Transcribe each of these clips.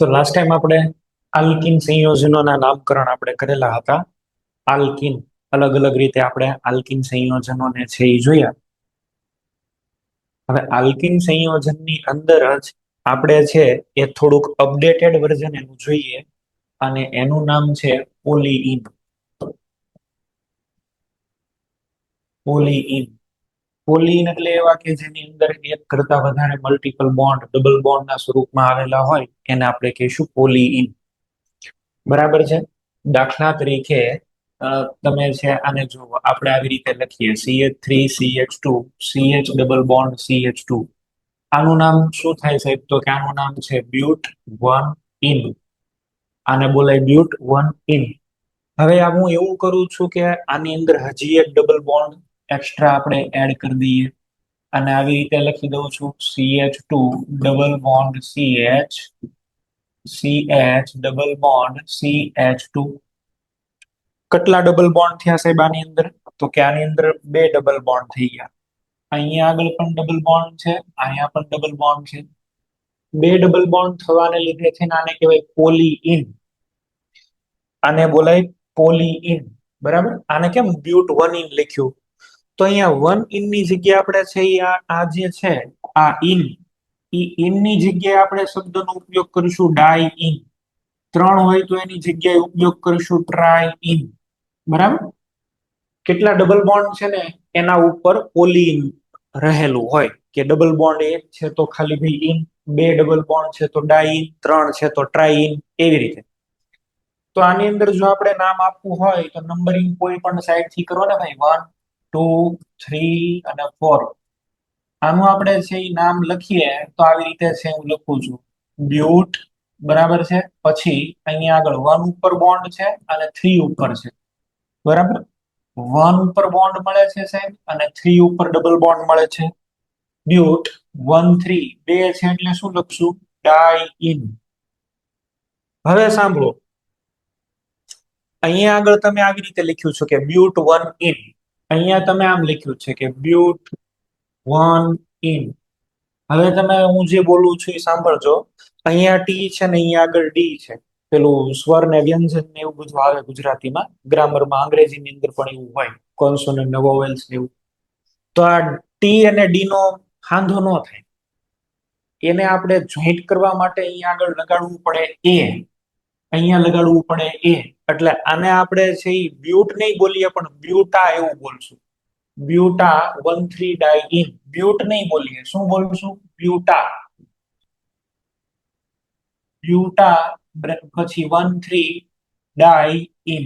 તો last time આપણે alkyne સંયોજનોના નામકરણ આપણે કરેલા હતા. આલ્કિન અલગ અલગ રીતે આપણે આલ્કિન સંયોજનોને છે એ જોયા. હવે આલ્કિન સંયોજનની અંદર જ આપણે છે એ થોડુંક અપડેટેડ વર્ઝન એનું જોઈએ અને એનું નામ છે પોલીઈન. પોલીઈન પોલીન એટલે એવા કે જેની અંદર એક કરતા વધારે મલ્ટિપલ બોન્ડ ડબલ બોન્ડ ના સ્વરૂપમાં આવેલા હોય એને આપણે કહીશું પોલીઇન. બરાબર છે. દાખલા તરીકે તમે છે આને જો આપણે આવી રીતે લખીએ CH3CH2 CH double bond CH2. આનું નામ શું થાય સાહેબ? તો કે આનું નામ છે બ્યુટ વન ઇન. આને બોલાય બ્યુટ વન ઇન. હવે આ હું એવું કરું છું કે આની અંદર હજી એક ડબલ બોન્ડ એક્સ્ટ્રા આપણે એડ કરી દઈએ અને આવી રીતે લખી દઉં છું CH2 double bond CH double bond CH2. કેટલા ડબલ બોન્ડ થયા સાહેબ આની અંદર? તો કે આની અંદર બે ડબલ બોન્ડ થઈ ગયા. અહીંયા આગળ પણ ડબલ બોન્ડ છે, અહીંયા પણ ડબલ બોન્ડ છે. બે ડબલ બોન્ડ થવાને લીધે છે આને કહેવાય પોલીઇન. આને બોલાય પોલીઇન. બરાબર. આને કેમ બ્યુટ વન ઇન લખ્યું? તો અહીંયા વન ઇન ની જગ્યાએ આપણે છે આ જે છે આ ઇન, ઈ ઇન ની જગ્યાએ આપણે શબ્દનો ઉપયોગ કરીશું ડાઈ ઇન. ત્રણ હોય તો એની જગ્યાએ ઉપયોગ કરીશું ટ્રાય ઇન. બરાબર. કેટલા ડબલ બોન્ડ છે ને એના ઉપર પોલીઇન રહેલું હોય કે ડબલ બોન્ડ એક છે તો ખાલી ભાઈ ઇન, બે ડબલ બોન્ડ છે તો ડાઈ ઇન, ત્રણ છે તો ટ્રાય ઇન, એવી રીતે. તો આની અંદર જો આપણે નામ આપવું હોય તો નંબરિંગ કોઈ પણ સાઈડ થી કરો ને ભાઈ, 1 2 3 અને 4. આનું આપણે છે એ નામ લખીએ તો આવી રીતે છે હું લખું છું બ્યુટ. બરાબર છે. પછી અહીંયા આગળ 1 ઉપર બોન્ડ છે અને 3 ઉપર છે. બરાબર. 1 ઉપર બોન્ડ મળે છે સાહેબ અને 3 ઉપર ડબલ બોન્ડ મળે છે. બ્યુટ 1 3 બે છે એટલે શું લખશું? ડાઈ ઇન. હવે સાંભળો, અહીંયા આગળ તમે આવી રીતે લખ્યું છે કે બ્યુટ વન ઇન. અહીંયા તમે આમ લખ્યું છે કે બ્યુટ વન ઇન. હવે તમે હું જે બોલું છું એ સાંભળજો. અહીંયા ટી છે ને અહીંયા આગળ ડી છે. પેલું સ્વર ને વ્યંજન ને એવું બધું આવે ગુજરાતીમાં, ગ્રામરમાં, અંગ્રેજીની અંદર પણ એવું હોય, કોન્સોનન્ટ ને વોવેલ્સ ને એવું. તો આ ટી અને ડી નો હાંધો ન થાય. એને આપણે જોઈન્ટ કરવા માટે અહીંયા આગળ લગાડવું પડે એ, અહીંયા લગાડવું પડે એ. એટલે આને આપણે છે એ બ્યુટ નહીં બોલીએ પણ બ્યુટા એવું બોલશું. બ્યુટા 1 3 ડાઈ ઇન. બ્યુટ નહીં બોલીએ, શું બોલશું? બ્યુટા. બ્યુટા પછી 1 3 ડાઈ ઇન.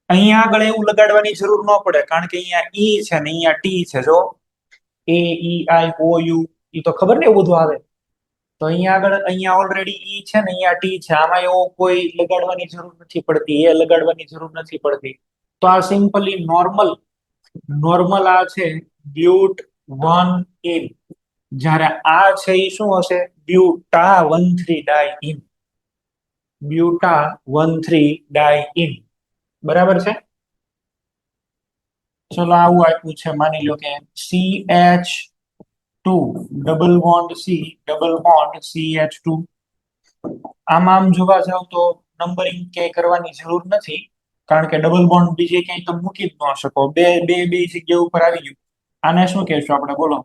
અહીંયા આગળ એવું લગાડવાની જરૂર ન પડે કારણ કે અહીંયા ઈ છે ને અહીંયા ટી છે. જો AEIOU ઈ તો ખબર ને એવું બધું આવે. તો અહીંયા આગળ અહીંયા ઓલરેડી ઈ છે ને અહીંયા ટી છે. આમાં એવો કોઈ લગાડવાની જરૂર નથી પડતી, એ લગાડવાની જરૂર નથી પડતી. તો આ સિમ્પલી નોર્મલ આ છે બ્યુટ વન ઇન. જ્યારે આ છે એ શું હશે? બ્યુટા 1 3 ડાઈ ઇન. બ્યુટા 1 3 die in. બરાબર છે. ચલો આવું આપ્યું છે, માની લો કે CH2 double bond C double bond CH2. આમ જોવા જાવ તો નંબરિંગ ક્યાંય કરવાની જરૂર નથી કારણ કે ડબલ બોન્ડ બીજે ક્યાંય તમે મૂકી જ ન શકો. બે બે બે જગ્યા ઉપર આવી ગયું. આને શું કહેશું આપણે? બોલો.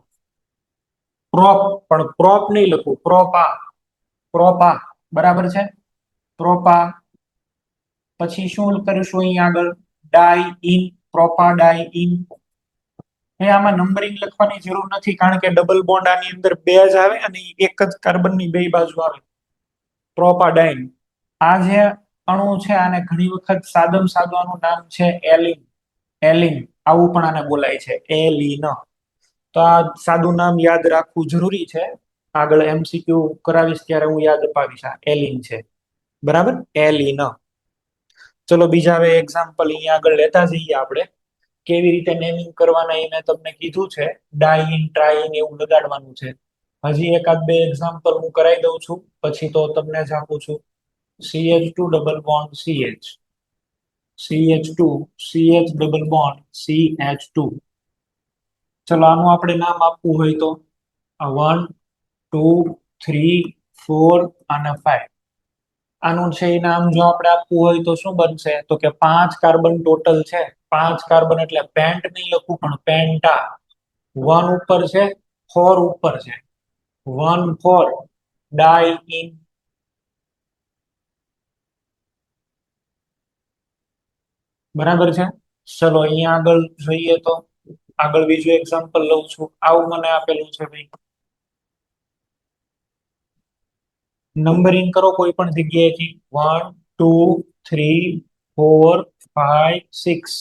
પ્રોપ. પણ પ્રોપ નહીં લખવું, પ્રોપા. પ્રોપા. બરાબર છે. પ્રોપા. પછી શું કરીશું અહીંયા આગળ? Diene. Propadiene. આમાં નંબરિંગ લખવાની જરૂર નથી કારણ કે ડબલ બોન્ડ આની અંદર બે જ આવે અને એક જ કાર્બનની બે બાજુ આવે. પ્રોપાડાઇન. આ જે અણુ છે આને ઘણી વખત સાદમ સાદવાનું નામ છે એલિન. એલિન આવું પણ આને બોલાય છે, એલિન. તો આ સાદું નામ યાદ રાખવું જરૂરી છે. આગળ MCQ કરાવીશ ત્યારે હું યાદ અપાવીશ. આ એલિન છે. બરાબર. એલિન. ચલો બીજા હવે એક્ઝામ્પલ અહીંયા આગળ લેતા જઈએ આપણે. કેવી રીતે નેમિંગ કરવાના એ મેં તમને કીધું છે. ડાઇન, ટ્રાઇન એવું લગાડવાનું છે. હજી એકાદ બે એક્ઝામ્પલ હું કરાવી દઉં છું પછી તો તમને જ આપું છું. CH2 double bond CH. CH2 CH double bond CH2. ચલો આનું આપણે નામ આપવું હોય તો 1 2 3 4 અને 5. આનું છે એ નામ જો આપણે આપવું હોય તો શું બનશે? તો કે 5 કાર્બન ટોટલ છે. 5 કાર્બન એટલે પેન્ટ નહીં લખવું પણ પેન્ટા. 1 ઉપર છે, 4 ઉપર છે. 1 4 ડાઈ ઇન. બરાબર છે. ચલો અહીંયા આગળ જોઈએ તો આગળ બીજું એક્ઝામ્પલ લઉં છું. આવું મને આપેલું છે ભાઈ. નંબરિંગ કરો કોઈ પણ જગ્યાએથી. 1 2 3 4 5 6.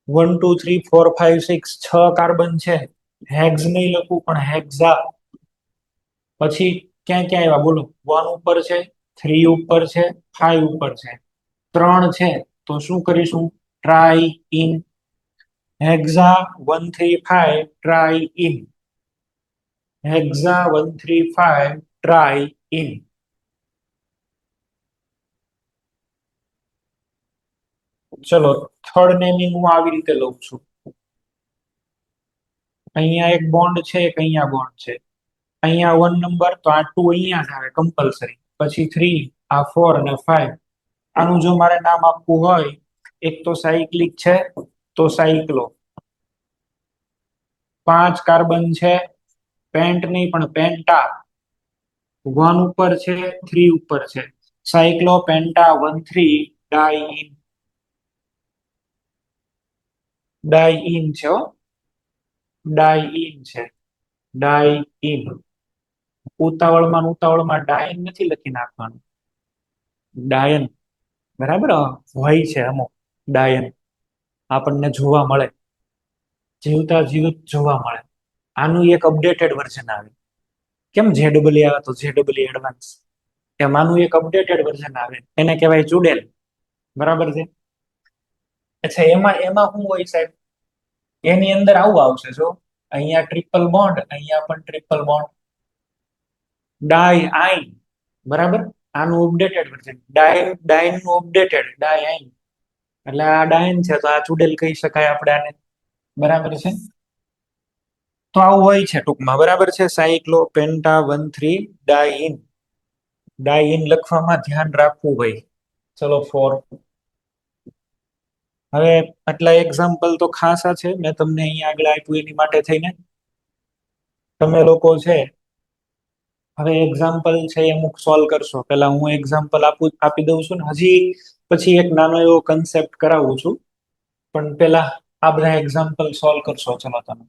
1 2 3 4 5 6 6 કાર્બન છે. હેક્સ નહીં લખવું પણ હેક્ઝા. પછી ક્યાં ક્યાં આવ્યા બોલો? 1 ઉપર છે, 3 ઉપર છે, 5 ઉપર છે. 3 છે તો શું કરીશું? Try in. Hexa 1 3 5 try in. Hexa 1 3 5 try in. ચલો થર્ડ નેમિંગ હું આવી રીતે લઉં છું. અહીંયા એક બોન્ડ છે, એક અહીંયા બોન્ડ છે. અહીંયા 1 નંબર તો આ 2 અહીંયા જ આવે કમ્પલસરી. પછી 3, આ 4 અને 5. આનું જો મારે નામ આપવું હોય, એક તો સાયક્લિક છે તો સાયક્લો. 5 કાર્બન છે, પેન્ટ નહીં પણ પેન્ટા. 1 ઉપર છે, 3 ઉપર છે. સાયક્લો પેન્ટા 1 3 ડાઈ. ડાઈ ઇન છે હો. ડાઈ ઇન છે. ડાઈ ઇન. ઉતાવળમાં ડાયન નથી લખી નાખવાનું. ડાયન. બરાબર હોય છે અમુક ડાયન આપણને જોવા મળે, જીવતા જીવિત જોવા મળે. આનું એક અપડેટેડ વર્ઝન આવે. કેમ જેડબલ્યુ આવે તો જેડબલ્યુ એડવાન્સ, એમ આનું એક અપડેટેડ વર્ઝન આવે, એને કહેવાય ચુડેલ. બરાબર છે. અચ્છા એમાં એમાં શું હોય સાહેબ? એની અંદર આવું આવશે જો, અહીંયા ટ્રિપલ બોન્ડ, અહીંયા પણ ટ્રિપલ બોન્ડ. ડાય આઈન. બરાબર. આનું અપડેટેડ વર્ઝન ડાયન નું અપડેટેડ ડાય આઈન. એટલે આ ડાયન છે તો આ ચુડેલ કહી શકાય આપણે આને. બરાબર છે. તો આવું હોય છે ટૂંકમાં. બરાબર છે. સાયક્લો પેન્ટા 1 3 ડાઇન. ડાઇન લખવામાં ધ્યાન રાખવું ભાઈ. ચલો 4. હવે આટલા એક્ઝામ્પલ તો ખાસા છે, મેં તમને અહીંયા આગળ આપ્યું એની માટે થઈને. તમે લોકો છે હવે એક્ઝામ્પલ છે એ અમુક સોલ્વ કરશો. પેલા હું એક્ઝામ્પલ આપી દઉં છું ને હજી પછી એક નાનો એવો કન્સેપ્ટ કરાવું છું. પણ પેલા આ બધા એક્ઝામ્પલ સોલ્વ કરશો. ચલો તમે.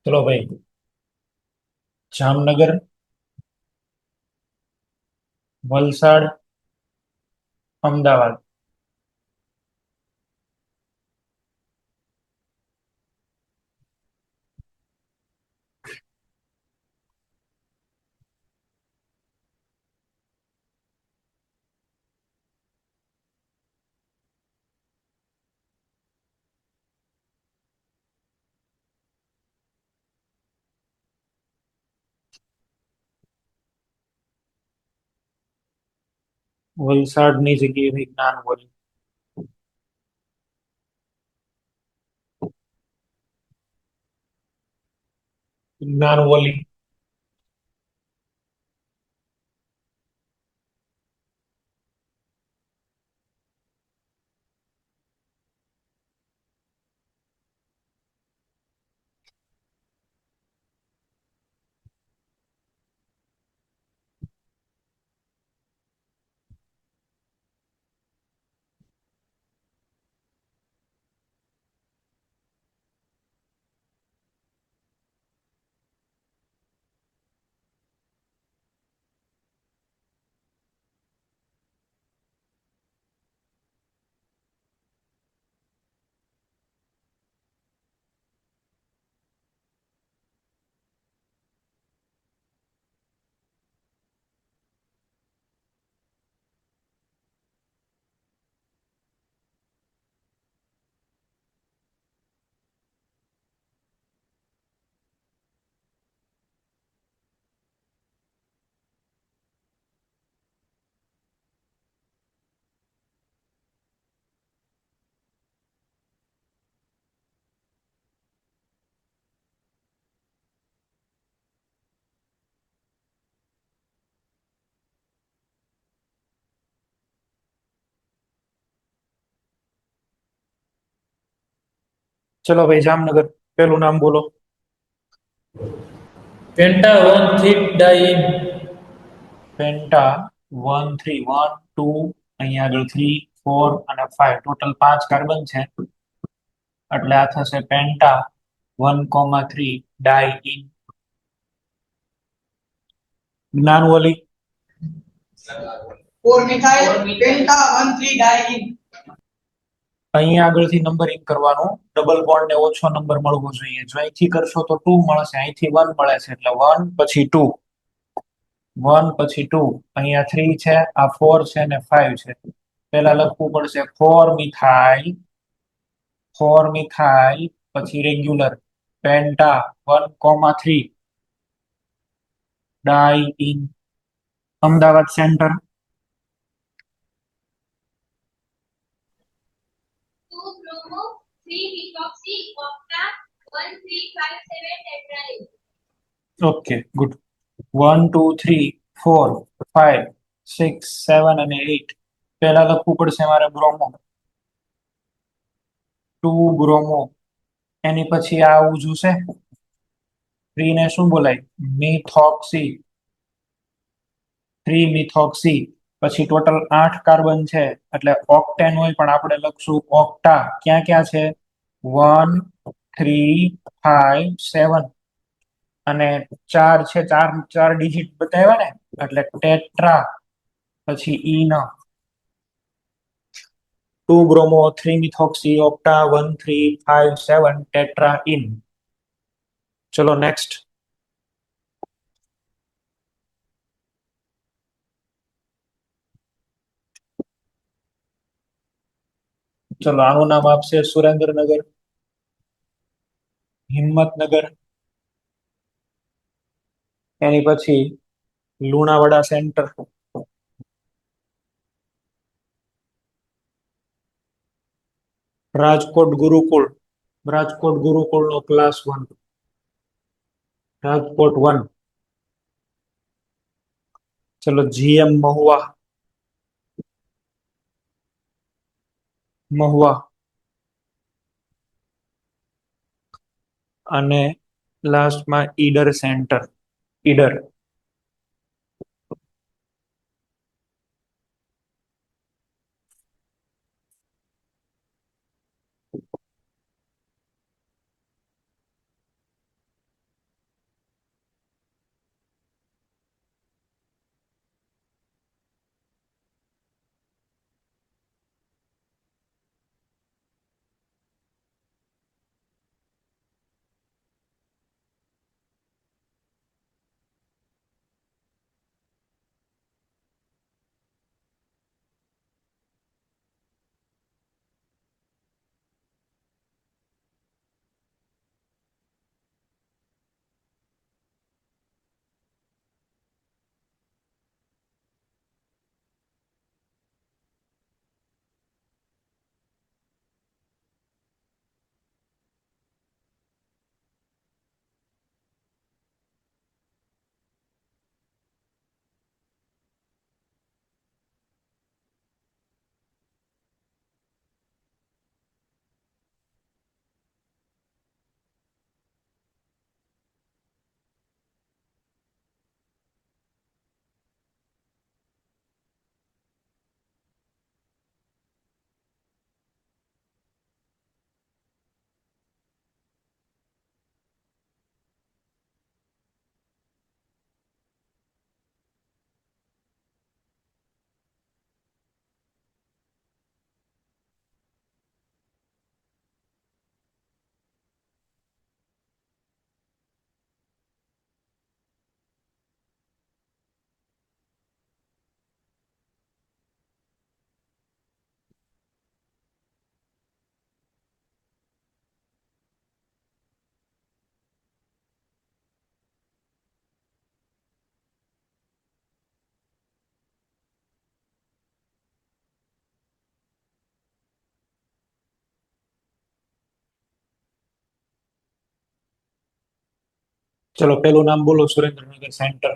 ચલો ભાઈ, જામનગર, વલસાડ, અમદાવાદ. વલસાડની જગ્યાએ ભાઈ જ્ઞાનવલી. જ્ઞાનવલી. ચલો ભાઈ, જામનગર. પેલું નામ બોલો. Penta one three diene. Penta one three, one two, અહીંયા આગળ 3, 4 અને 5, ટોટલ 5 કાર્બન છે. એટલે આ થશે પેન્ટા 1,3 ડાઇન. જ્ઞાનવલી. Four methyl પેન્ટા 1,3 ડાઇઇન. અહીંયા આગળથી નંબરિંગ કરવાનું. ડબલ બોન્ડ ને ઓછો નંબર મળવો જોઈએ. જો અહીંથી કરશો તો 2 મળશે, અહીંથી 1 મળે છે, એટલે 1 પછી 2, 1 પછી 2. અહીંયા 3 છે, આ 4 છે ને 5 છે. પેલા લખવું પડશે 4 મિથાઇલ, 4 મિથાઇલ, પછી regular penta 1,3 diene. Ahmedabad centre. 2 bromo 3 methoxy octa 1357 tetraene. Okay, good. 1 2 3 4 5 6 7 અને 8. પહેલા લખવું પડશે મારે બ્રોમો, 2 બ્રોમો. એની પછી આ આવું જોશે. 3 ને શું બોલાય? Methoxy, 3 methoxy. પછી ટોટલ 8 કાર્બન છે, એટલે ઓક્ટેન હોય, પણ આપણે લખશું ઓક્ટા. ક્યાં ક્યાં છે? 1 3 5 7 અને 4 છે, 4 4 ડિજિટ બતાવ્યા ને, એટલે ટેટ્રા. પછી ઈ ન 2 bromo 3 methoxy octa 1 3 5 7 tetra in. ચલો નેક્સ્ટ. ચલો આનું નામ આપશે સુરેન્દ્રનગર, હિંમતનગર. એની પછી લુણાવાડા સેન્ટર, રાજકોટ ગુરુકુળ. રાજકોટ ગુરુકુળ નો ક્લાસ 1, રાજકોટ 1. ચલો જીએમ મહુવા, મહુવા. અને લાસ્ટમાં ઈડર સેન્ટર, ઈડર. ચલો પેલું નામ બોલો, Surendranagar centre.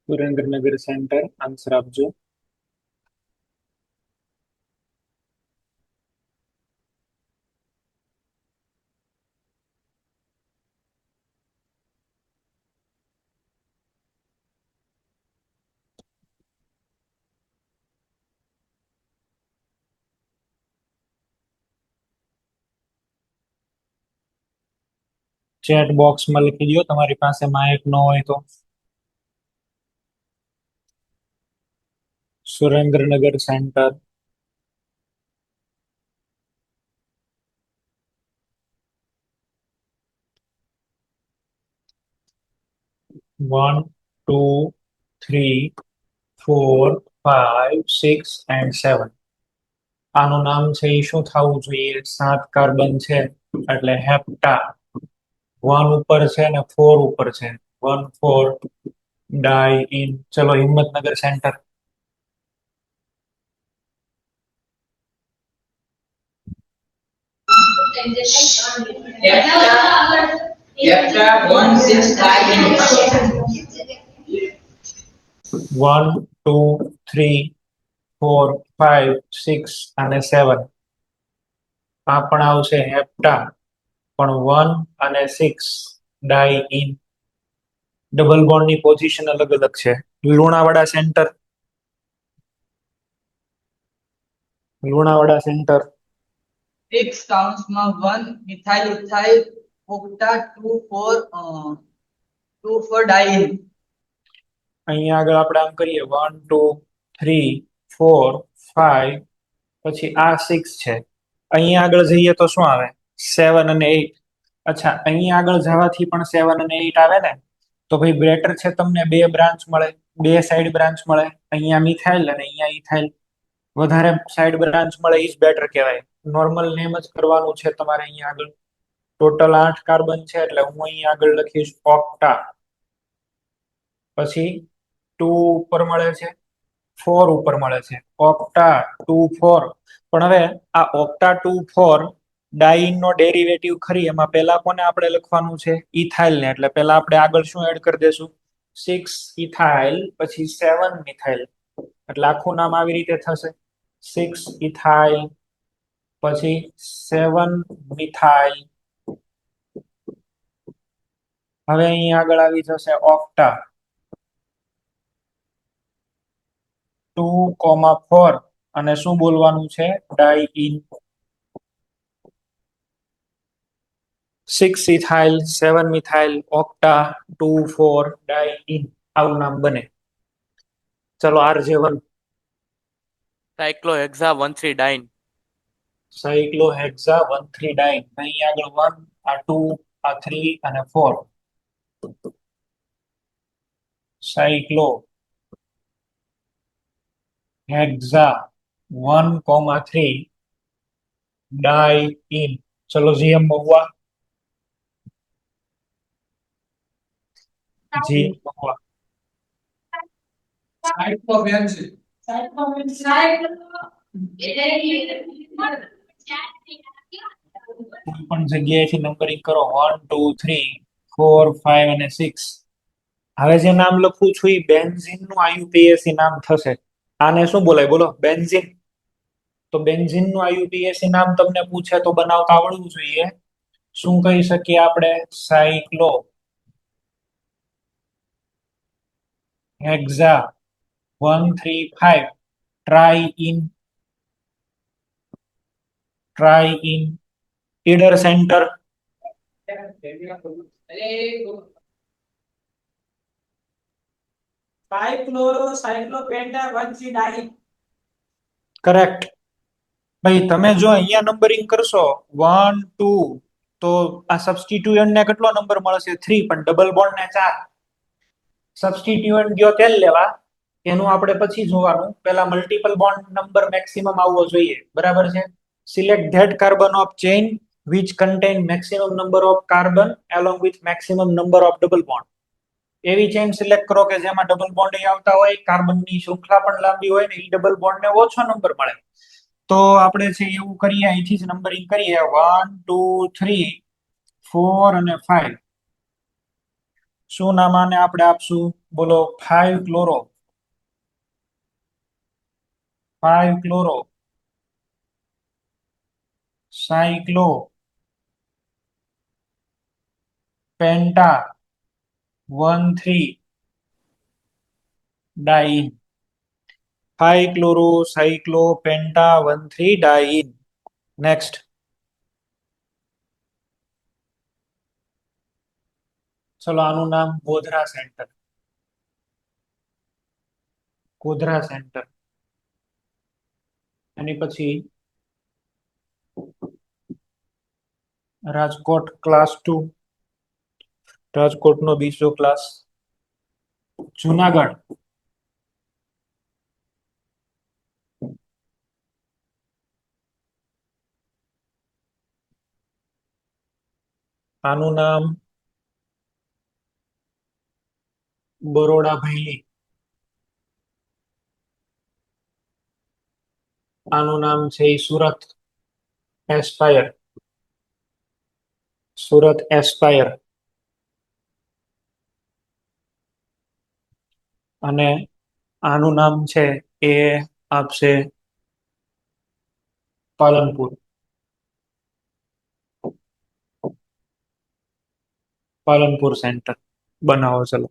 Surendranagar centre answer આપજો. ચેટ બોક્સમાં લખી દો તમારી પાસે માઇક ન હોય તો. Surendranagar centre. One, two, three, 4, 5, 6 and 7. આનું નામ છે એ શું થવું જોઈએ? 7 કાર્બન છે એટલે હેપ્ટા. 1 ઉપર છે ને 4 ઉપર છે. 1, 4 ડાઈ ઇન. ચલો હિંમતનગર સેન્ટર. Chapter 1 6 diene. 1, 2, 3, 4, 5, 6 અને 7. આ પણ આવશે હેપ્ટા, પણ 1 અને 6 ડાઈ ઇન. ડબલ બોન્ડ ની પોઝિશન અલગ અલગ છે. લુણાવાડા સેન્ટર. લુણાવાડા સેન્ટર. 6 કાઉન્ટ્સમાં 1 મિથાઇલ ઇથાઇલ ઓક્ટા 2 4 2 4 ડાઇન. અહીંયા આગળ આપણે આમ કરીએ 1, 2, 3, 4, 5, પછી આ 6 છે. અહીંયા આગળ જઈએ તો શું આવે? 7 અને 8. અચ્છા, અહીંયા આગળ જવાથી પણ 7 અને 8 આવે ને? તો ભાઈ બેટર છે, તમને બે બ્રાન્ચ મળે, બે સાઈડ બ્રાન્ચ મળે. અહીંયા મિથાઇલ અને અહીંયા ઇથાઇલ. વધારે સાઈડ બ્રાન્ચ મળે એ જ બેટર કહેવાય. નોર્મલ નેમ જ કરવાનું છે તમારે. અહીંયા આગળ ટોટલ 8 કાર્બન છે એટલે હું અહીંયા આગળ લખીશ ઓક્ટા. પછી 2 ઉપર મળે છે, 4 ઉપર મળે છે. ઓક્ટા 2, 4. પણ હવે આ ઓક્ટા 2, 4 ડાઈન નો ડેરિવેટિવ ખરી, એમાં પેલા કોને આપણે લખવાનું છે? ઇથાઇલ ને. એટલે પેલા આપણે આગળ શું એડ કરી દેશું? 6 ઇથાઇલ પછી 7 મિથાઇલ. એટલે આખું નામ આવી રીતે થશે 6 ઇથાઇલ પછી 7 મિથાઇલ. હવે અહીં આગળ આવી જશે ઓક્ટા 2, 4 અને શું બોલવાનું છે? ડાઇઇન. 6 ઇથાઇલ 7 મિથાઇલ ઓક્ટા 2, 4 ડાઇઇન. આવું નામ બને. ચલો RJ1. સાયક્લોહેક્ઝા 1,3 ડાઇન. સાયક્લોહેક્ઝા 1,3 ડાઇન. અહીં આગળ 1, આ 2, આ 3 અને 4. સાયક્લો હેક્ઝા 1,3 ડાઇઇન. ચલો GM મહુવા. GM મહુવા. સાયક્લોબેન્ઝીન. કોઈ પણ જગ્યાએથી નંબરિંગ કરો 1, 2, 3, 4, 5 અને 6. હવે જે નામ લખું છું એ બેન્ઝીન નું IUPAC નામ થશે. આને શું બોલાય બોલો? બેન્ઝીન. તો બેન્ઝીન નું IUPAC નામ તમને પૂછે તો બનાવતા આવડવું જોઈએ. શું કહી શકીએ આપણે? Cyclo hexa 1,3,5 triene. Triene. Idar centre. 5-chloro-cyclopenta-1,3-diene. Correct. ભાઈ તમે જો અહીંયા નંબરિંગ કરશો 1 2, તો આ સબસ્ટિટ્યુઅન્ટ ને કેટલો નંબર મળશે 3, પણ ડબલ બોન્ડ ને 4. સબસ્ટિટ્યુઅન્ટ ગયો તેલ લેવા, એનું આપણે પછી જોવાનું, પેલા મલ્ટિપલ બોન્ડ નંબર મેક્સિમમ આવવો જોઈએ, બરાબર છે. Select that carbon of chain which contain maximum number of carbon along with maximum number of double bond. એવી ચેઇન સિલેક્ટ કરો કે જેમાં ડબલ બોન્ડ આવતા હોય, કાર્બનની શૃંખલા પણ લાંબી હોય ને એ ડબલ બોન્ડ ને ઓછો નંબર મળે. તો આપણે છે એવું કરીએ, અહીંથી જ નંબરિંગ કરીએ 1 2 3 4 અને 5. શું નામ આને આપણે આપશું? બોલો. 5 chloro, 5 chloro cyclo penta 1,3 diene. 5 chloro cyclo penta 1,3 diene. Next. ચલો આનું નામ ગોધરા સેન્ટર. ગોધરા સેન્ટર. એની પછી રાજકોટ ક્લાસ 2, રાજકોટનો બીજો ક્લાસ. જુનાગઢ, આનું નામ બરોડા ભૈલી. આનું નામ છે ઈ સુરત એસ્પાયર. સુરત એસ્પાયર. અને આનું નામ છે એ આપશે પાલનપુર. પાલનપુર સેન્ટર બનાવો. ચલો.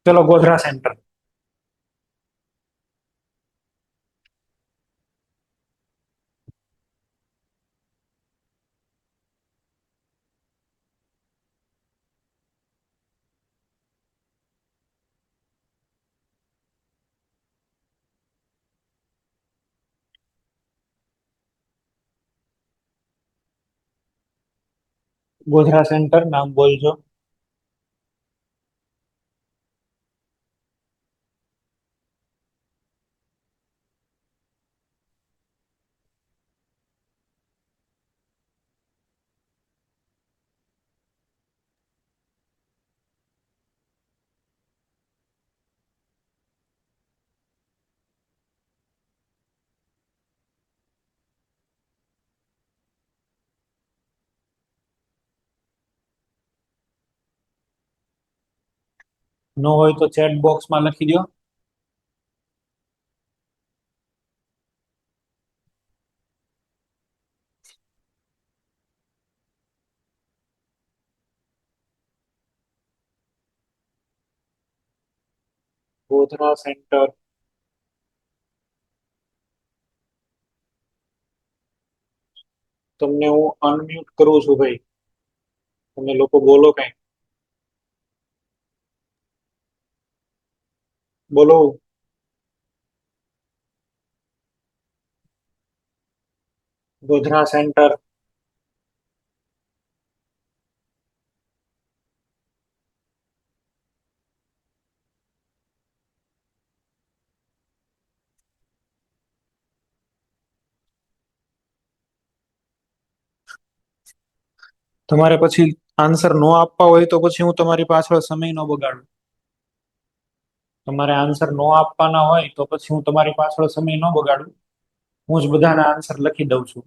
ચલો ગોધરા સેન્ટર. ગોધરા સેન્ટર નામ બોલજો. ન હોય તો ચેટ બોક્સમાં લખી દો. ગોધરા સેન્ટર. તમને હું અનમ્યુટ કરું છું ભાઈ, તમે લોકો બોલો કઈ. બોલો. ગોધરા સેન્ટર. તમારે પછી આન્સર નો આપવા હોય તો પછી હું તમારી પાછળ સમય ન બગાડું. તમારે આન્સર નો આપવાના હોય તો પછી હું તમારી પાછળ સમય ન બગાડું. હું જ બધાના આન્સર લખી દઉં છું.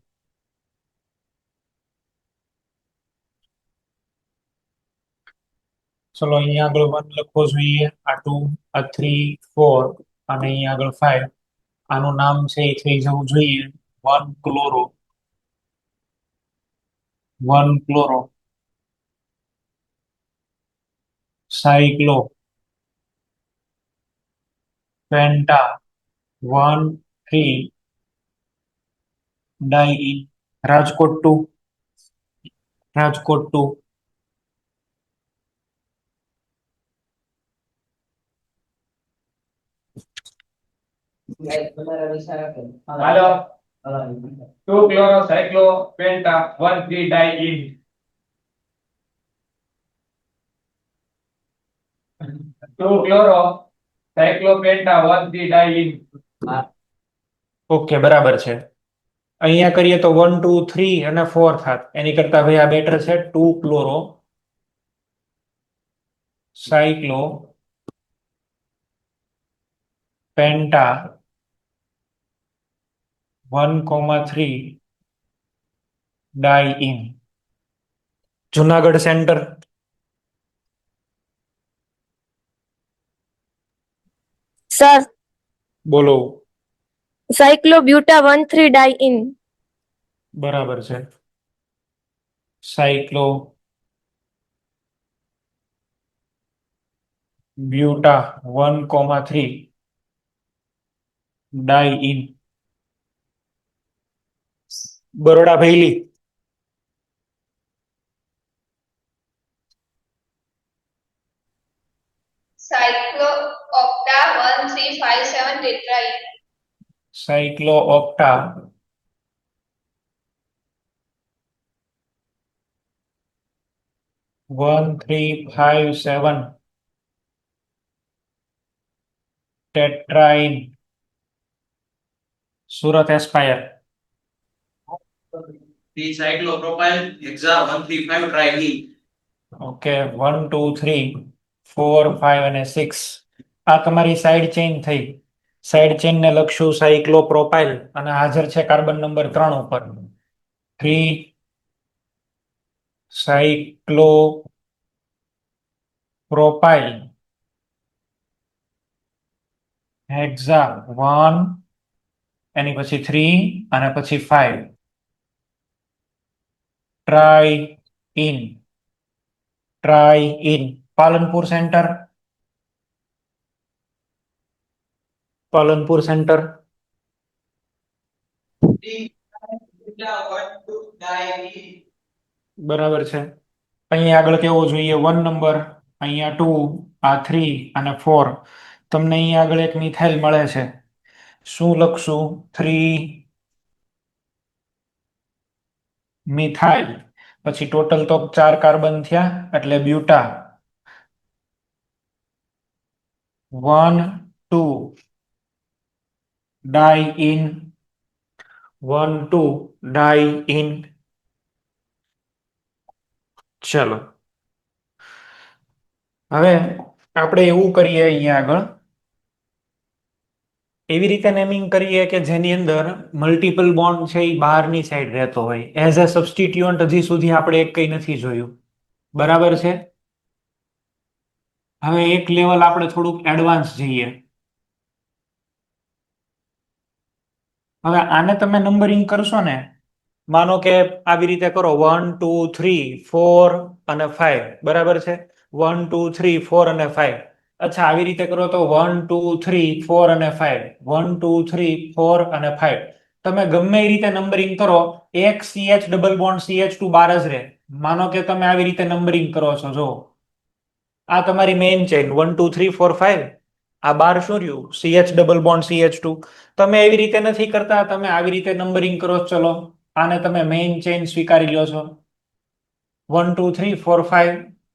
ચલો અહીંયા આગળ 1 લખવો જોઈએ, આ 2, આ 3, 4 અને અહીંયા આગળ 5. આનું નામ છે એ થઈ જવું જોઈએ 1 chloro. 1 chloro cyclo penta 1 3 diene. Rajkot 2. Rajkot 2. હાલો 2 chloro cyclo penta 1 3 diene. 2 chloro cyclo penta 1 3 diene. Okay બરાબર છે. અહીંયા કરીએ તો 1 2 3 અને 4 થાત. એની કરતા ભાઈ આ બેટર છે 2 chloro cyclo penta 1,3 diene. Junagadh centre. Sir બોલો. Cyclobuta 1 3 diene. બરાબર છે. Cyclo buta 1,3 diene. Baroda Bhaili. Cycloocta 1357 tetraene. Cyclo octa 1357 tetraene. Surat Aspire. Cyclopropyl hexa 135 triene. Okay 1 2 3 4 5 અને 6. આ તમારી સાઇડ ચેઇન થઈ. સાઇડ ચેઇન ને લખશું સાયક્લોપ્રોપાઇલ અને હાજર છે કાર્બન નંબર 3 ઉપર. 3 સાયક્લોપ્રોપાઇલ હેક્ઝા 1 એની પછી 3 અને પછી 5 ટ્રાઇઇન. પાલનપુર સેન્ટર. પાલનપુર સેન્ટર બરાબર છે. અહીંયા આગળ કેવો જોઈએ 1 નંબર, અહીંયા 2, આ 3 અને 4. તમને અહીંયા આગળ એક મિથાઇલ મળે છે. શું લખશું? 3 મિથાઇલ. પછી ટોટલ તો 4 કાર્બન થયા એટલે બ્યુટા. 1 2 ડાઈ ઇન, 1 2 ડાઈ ઇન. ચલો હવે આપણે એવું કરીએ, અહીંયા આગળ એવી રીતે નેમિંગ કરીએ કે જેની અંદર મલ્ટિપલ બોન્ડ છે એ બહારની સાઈડ રહેતો હોય. એઝ અ સબસ્ટિટ્યુઅન્ટ હજી સુધી આપણે એક કઈ નથી જોયું. બરાબર છે. હવે એક લેવલ આપણે થોડુંક એડવાન્સ જઈએ. હવે આને તમે નંબરિંગ કરશો ને, માનો કે આવી રીતે કરો 1 2 3 4 અને 5. બરાબર છે. 1 2 3 4 અને 5. અચ્છા, આવી રીતે કરો તો 1 2 3 4 અને 5, 1 2 3 4 અને 5. તમે ગમે એ રીતે નંબરિંગ કરો, એક CH ડબલ બોન્ડ CH2 બાર જ રહે. માનો કે તમે આવી રીતે નંબરિંગ કરો છો, જો આ તમારી મેઇન ચેઇન 1 2 3 4 5. આ બાર શું રહ્યું? CH double bond CH2. તમે એવી રીતે નથી કરતા, તમે આવી રીતે નંબરિંગ કરો. ચલો, આને તમે મેઇન ચેઇન સ્વીકારી લ્યો છો. 1 2 3 4 5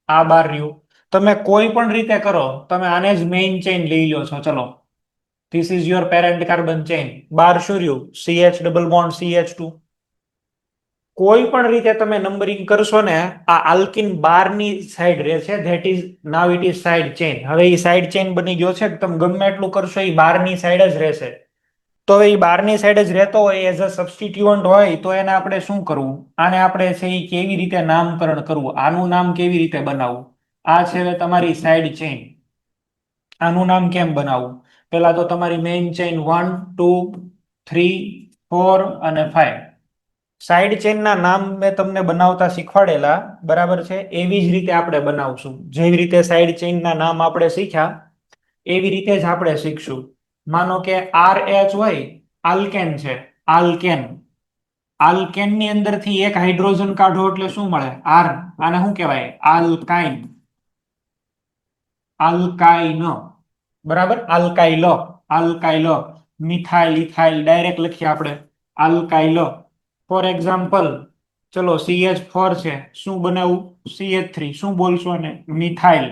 આ બાર રહ્યું. તમે કોઈ પણ રીતે કરો, તમે આને જ મેઇન ચેઇન લઈ લ્યો છો. ચલો, this is your parent carbon chain. બાર શું રહ્યું? CH double bond CH2. કોઈ પણ રીતે તમે નંબરિંગ કરશો ને, આ આલ્કિન બારની સાઈડ રહે છે. That is now it is side chain. હવે એ સાઈડ ચેઇન બની ગયો છે. તમે ગમે એટલું કરશો એ બારની સાઈડ જ રહેશે. તો હવે એ બારની સાઈડ જ રહેતો હોય, એઝ અ સબસ્ટિટ્યુઅન્ટ હોય, તો એને આપણે શું કરવું? આને આપણે છે એ કેવી રીતે નામકરણ કરવું? આનું નામ કેવી રીતે બનાવવું? આ છે હવે તમારી સાઈડ ચેઇન. આનું નામ કેમ બનાવવું? પેલા તો તમારી મેઇન ચેઇન 1 2 3 4 અને 5. સાઈડ ચેઇનના નામ મેં તમને બનાવતા શીખવાડેલા. બરાબર છે. એવી જ રીતે આપણે બનાવશું. જેવી રીતે સાઈડ ચેઇનના નામ આપણે શીખ્યા એવી રીતે જ આપણે શીખશું. માનો કે RH હોય, આલ્કેન છે. આલ્કેન. આલ્કેન ની અંદરથી એક હાઇડ્રોજન કાઢો એટલે શું મળે? R. આને શું કહેવાય? આલ્કાઇન. આલ્કાઇન. બરાબર. Alkyl. Alkyl. Methyl, ethyl direct લખીએ આપણે આલ્કાઇલ. ફોર એક્ઝામ્પલ, ચલો CH4 છે. શું બનાવવું? CH3. શું બોલશો ને? મિથાઇલ.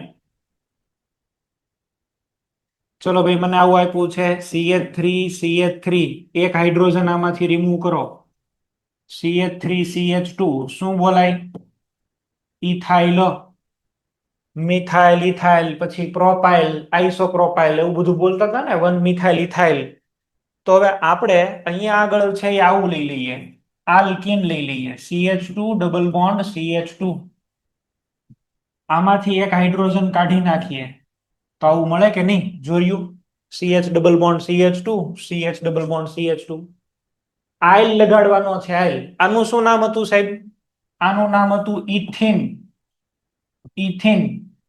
ચલો ભાઈ, મને આવું આપ્યું છે CH3 CH3. એક હાઇડ્રોજન આમાંથી રિમૂવ કરો. CH3 CH2. શું બોલાય? ઇથાઇલ. Methyl, ethyl. પછી પ્રોપાઇલ, આઇસોપ્રોપાઇલ, એવું બધું બોલતા હતા ને, 1 મિથાઇલ ઇથાઇલ. તો હવે આપણે અહીંયા આગળ છે એ આવું લઈ લઈએ, આલ્કીન લઈ લઈએ. CH2 double bond CH2. આમાંથી એક હાઇડ્રોજન કાઢી નાખીએ તો આવું મળે કે નહીં? જોયું? CH double bond CH2, CH double bond CH2. Yl લગાડવાનો છે. આઇલ. આનું શું નામ હતું સાહેબ? આનું નામ હતું ઇથિન. ઇથિન.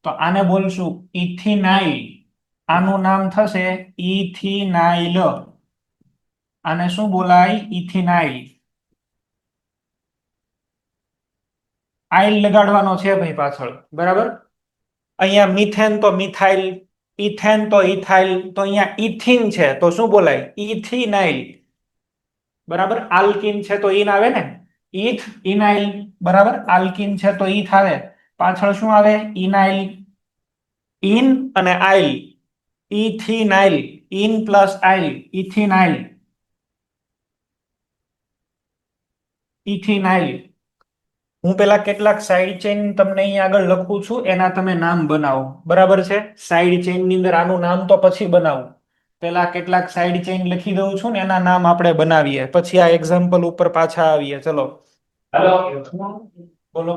તો આને બોલશું ઇથિનાઇલ. આનું નામ થશે ઇથિનાઇલ. આને શું બોલાય? ઇથિનાઇલ. આઇલ લગાડવાનો છે ભાઈ પાછળ. બરાબર. અહીંયા મિથેન તો મિથાઇલ, ઇથેન તો ઇથાઇલ, તો અહીંયા ઇથિન છે તો શું બોલાય? ઇથિનાઇલ. બરાબર. આલ્કિન છે તો ઇન આવે ને, ઇથ ઇનાઇલ. બરાબર. આલ્કિન છે તો ઇથ આવે, પાછળ શું આવે? ઇનાઇલ. ઇન અને yl. Ethynyl. Yne plus yl, ethynyl. Ethynyl. હું પેલા કેટલાક સાઈડ ચેઇન તમને અહીંયા આગળ લખું છું, એના તમે નામ બનાવો. બરાબર છે. સાઈડ ચેઇન ની અંદર આનું નામ તો પછી બનાવું. પેલા કેટલાક સાઈડ ચેઇન લખી દઉં છું ને, એના નામ આપણે બનાવીએ, પછી આ એક્ઝામ્પલ ઉપર પાછા આવીએ. ચલો હાલો. બોલો.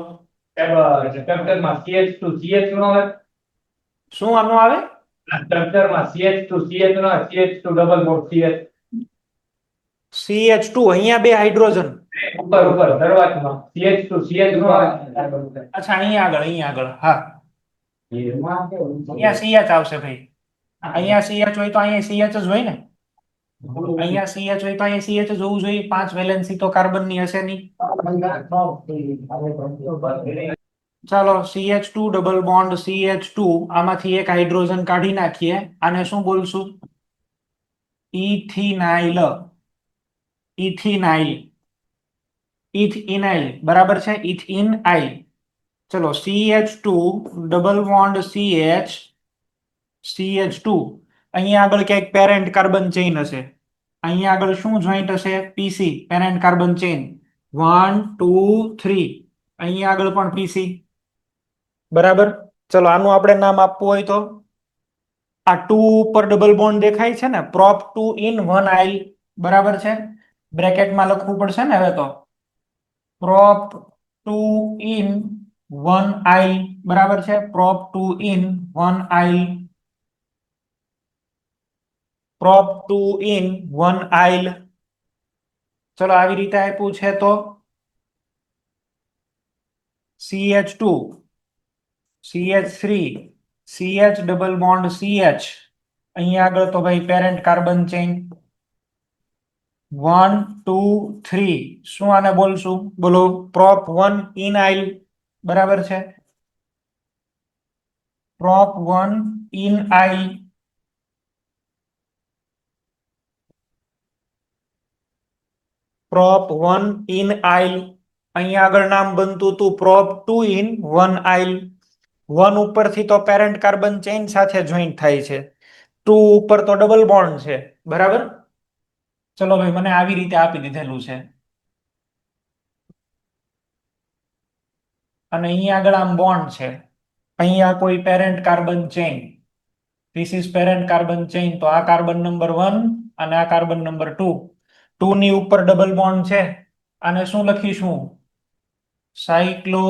સ્ટ્રક્ચરમાં CH2 CH નો આવે. શું આનું આવે? સ્ટ્રક્ચરમાં CH2 CH નો આવે. CH2 double bond CH. CH2 અહીંયા બે હાઇડ્રોજન. ઉપર ઉપર શરૂઆતમાં CH2 CH નો આવે. અચ્છા, અહીંયા આગળ, અહીંયા આગળ. હા, એમાં કેવું? અહીંયા CH આવશે ભાઈ. અહીંયા CH હોય તો અહીંયા CH જ હોય ને. અહીંયા CH હોય તો અહીંયા CH જ હોવું જોઈએ. 5 વેલેન્સી તો કાર્બન ની હશે નહીં. ચાલો CH2 ડબલ બોન્ડ CH2 આમાંથી એક હાઇડ્રોજન કાઢી નાખીએ. આને શું બોલશું? ઇથિનાઇલ. ઇથિનાઇલ. ઇથિનાઇલ બરાબર છે. ઇથિનાઇલ. ચલો CH2 ડબલ બોન્ડ CH2 અહીંયા આગળ ક્યાંક પેરેન્ટ કાર્બન ચેઇન હશે. અહીંયા આગળ શું જોઈન્ટ હશે? PC parent carbon chain 1 2 3. અહીંયા આગળ પણ PC. બરાબર. ચલો આનું આપણે નામ આપવું હોય તો આ 2 ઉપર ડબલ બોન્ડ દેખાય છે ને, પ્રોપ 2 ઇન 1 આઇલ. બરાબર છે. બ્રેકેટમાં લખવું પડશે ને હવે તો. Prop 2 in 1 isle. બરાબર છે. Prop 2 in 1 isle. Prop 2 in 1 isle. ચલો આવી રીતે આપ્યું છે તો CH2 CH3 CH double bond CH. અહીંયા આગળ તો ભાઈ પેરેન્ટ કાર્બન ચેઇન 1 2 3. શું આને બોલશું? બોલો. Prop 1 in isle. બરાબર છે. Prop 1 in isle. Prop 1 in isle. અહીંયા આગળ નામ બનતું હતું પ્રોપ 2 ઇન 1 આઇલ. 1 ઉપરથી તો પેરેન્ટ કાર્બન ચેઇન સાથે જોઈન્ટ થાય છે. 2 ઉપર તો ડબલ બોન્ડ છે. બરાબર. ચલો ભાઈ મને આવી રીતે આપી દીધેલું છે અને અહીંયા આગળ આમ બોન્ડ છે. અહીંયા કોઈ parent carbon chain. This is parent carbon chain. તો આ કાર્બન નંબર 1 અને આ કાર્બન નંબર 2. 2 ની ઉપર ડબલ બોન્ડ છે. આને શું લખીશું? સાયક્લો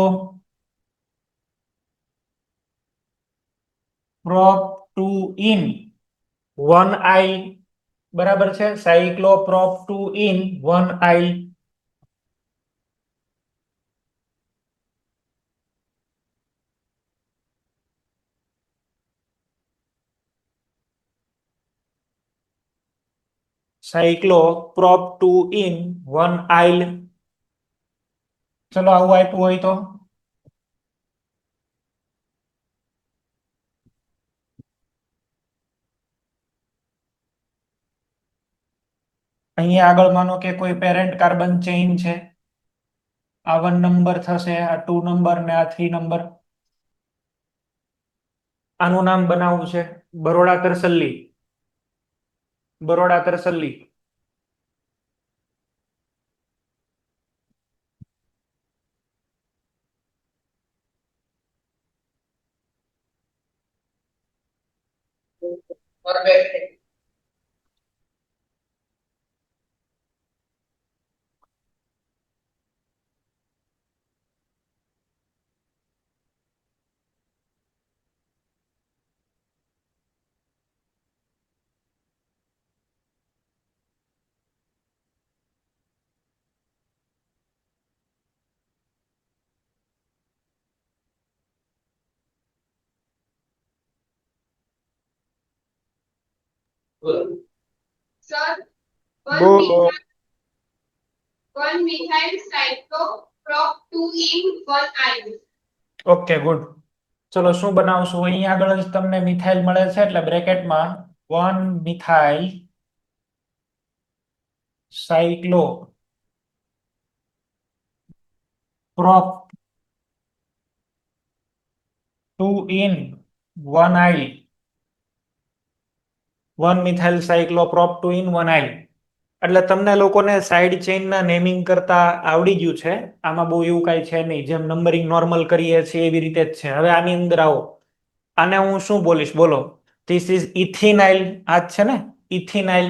પ્રોપ 2 ઇન 1 આઇલ. બરાબર છે. સાયક્લો prop 2 in 1 isle. સાયક્લો prop 2 in 1 isle. ચલો આવું આપ્યું હોય તો અહીંયા આગળ માનો કે કોઈ પેરેન્ટ કાર્બન ચેઇન છે. આ 1 નંબર થશે, આ 2 નંબર ને આ 3 નંબર. આનું નામ બનાવવું છે બરોડા તરસલ્લી. બરોડા તરસલ્લી. Sir, બોલો. one methyl cycloprop 2 in 1 ion. Okay good. ચલો શું બનાવશું? અહીંયા આગળ જ તમને મિથાઇલ મળે છે એટલે બ્રેકેટમાં 1 methyl સાયક્લો prop 2 in 1 isle. 1 methyl સાયક્લો prop 2 in 1 isle. એટલે તમને લોકોને સાઇડ ચેઇનના નેમિંગ કરતા આવડી ગયું છે. આમાં બહુ એવું કાંઈ છે નહીં. જેમ નંબરિંગ નોર્મલ કરીએ છીએ એવી રીતે જ છે. હવે આની અંદર આવો. આને હું શું બોલીશ? બોલો. This is ethynyl. આ જ છે ને ઇથિનાઇલ.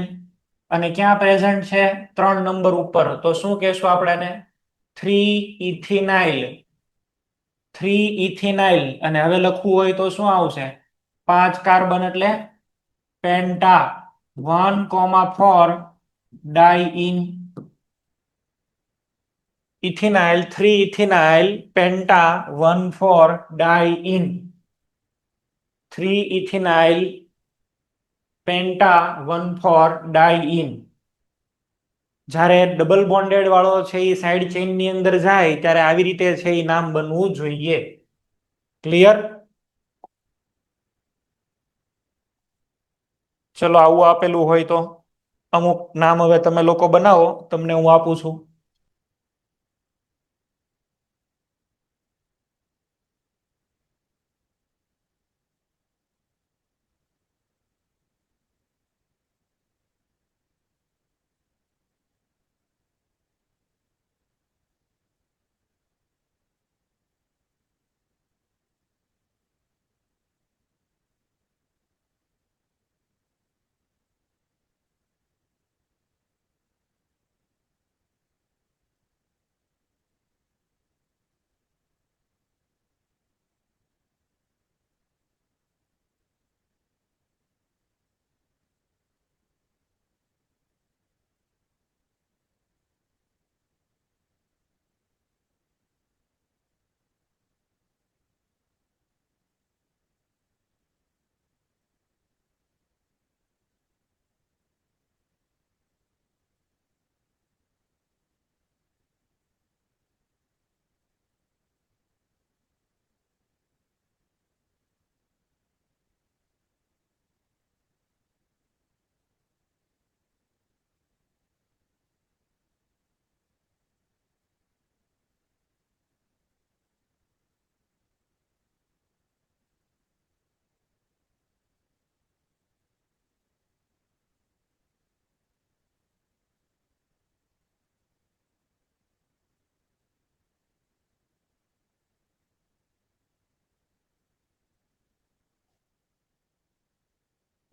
અને ક્યાં પ્રેઝન્ટ છે? 3 નંબર ઉપર. તો શું કહેશું આપણે એને? 3 ઇથિનાઇલ. 3 ઇથિનાઇલ. અને હવે લખવું હોય તો શું આવશે? 5 કાર્બન એટલે પેન્ટા 1,4 ડાઇઇન. ઇથિનાઇલ 3 ઇથિનાઇલ પેન્ટા 1,4 ડાઇઇન. 3 ઇથિનાઇલ પેન્ટા 1,4 ડાઇઇન. જ્યારે ડબલ બોન્ડેડ વાળો છે એ સાઈડ ચેઇન ની અંદર જાય ત્યારે આવી રીતે છે એ નામ બનવું જોઈએ. ક્લિયર? ચલો આવું આપેલું હોય તો અમુક નામ હવે તમે લોકો બનાવો, તમને હું આપું છું.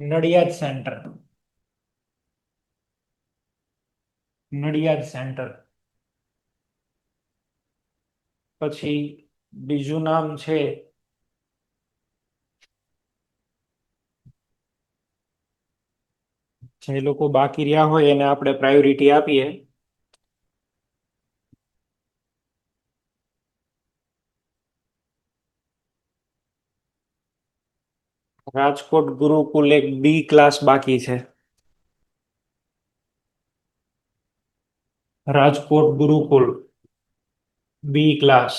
નડિયાદ સેન્ટર. નડિયાદ સેન્ટર. પછી બીજું નામ છે જે લોકો બાકી રહ્યા હોય એને આપણે પ્રાયોરિટી આપીએ. રાજકોટ ગુરુકુલ એક બી ક્લાસ બાકી છે. Rajkot Gurukul B class.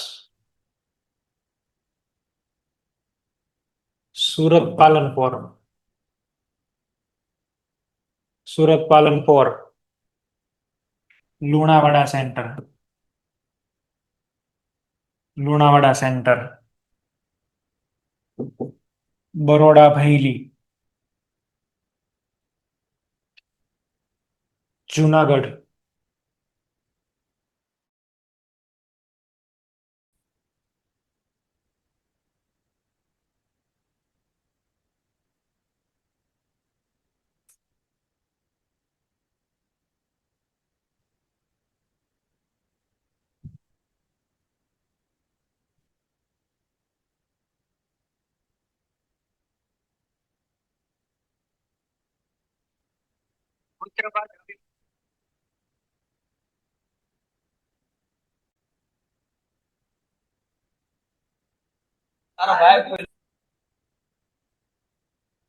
Surat Palanpur. Surat Palanpur. Lunawada centre. Lunawada centre. Baroda Bhaili. Junagadh.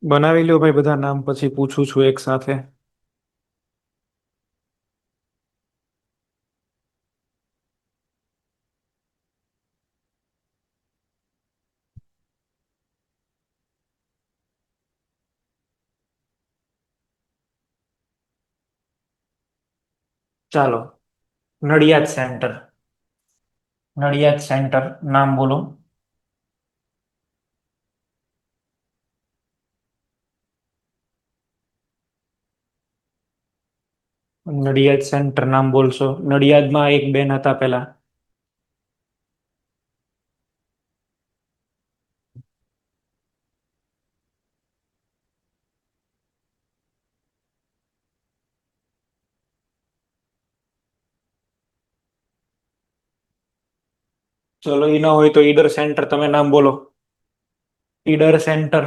બનાવી લ્યો ભાઈ બધા નામ, પછી પૂછું છું એક સાથે. ચાલો, નડિયાદ સેન્ટર. નડિયાદ સેન્ટર નામ બોલો. નડિયાદ સેન્ટર નામ બોલશો. નડિયાદમાં એક બેન હતા પેલા. ચલો એ ન હોય તો ઈડર સેન્ટર તમે નામ બોલો. Idar centre.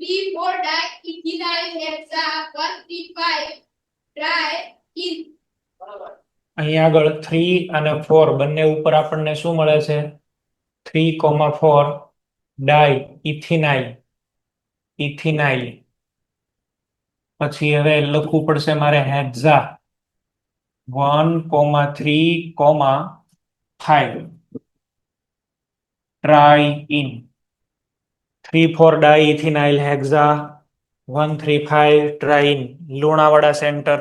B4 diethyl hexa 135 try in અહીંયા આગળ 3 અને 4 બંને ઉપર આપણને શું મળે છે? 3,4 ડાઈ ઇથિનાઇલ. ઇથિનાઇલ. પછી હવે લખવું પડશે મારે hexa 1,3,5 triene. 3,4 diethynyl hexa 1,3,5 triene. Lunawada centre.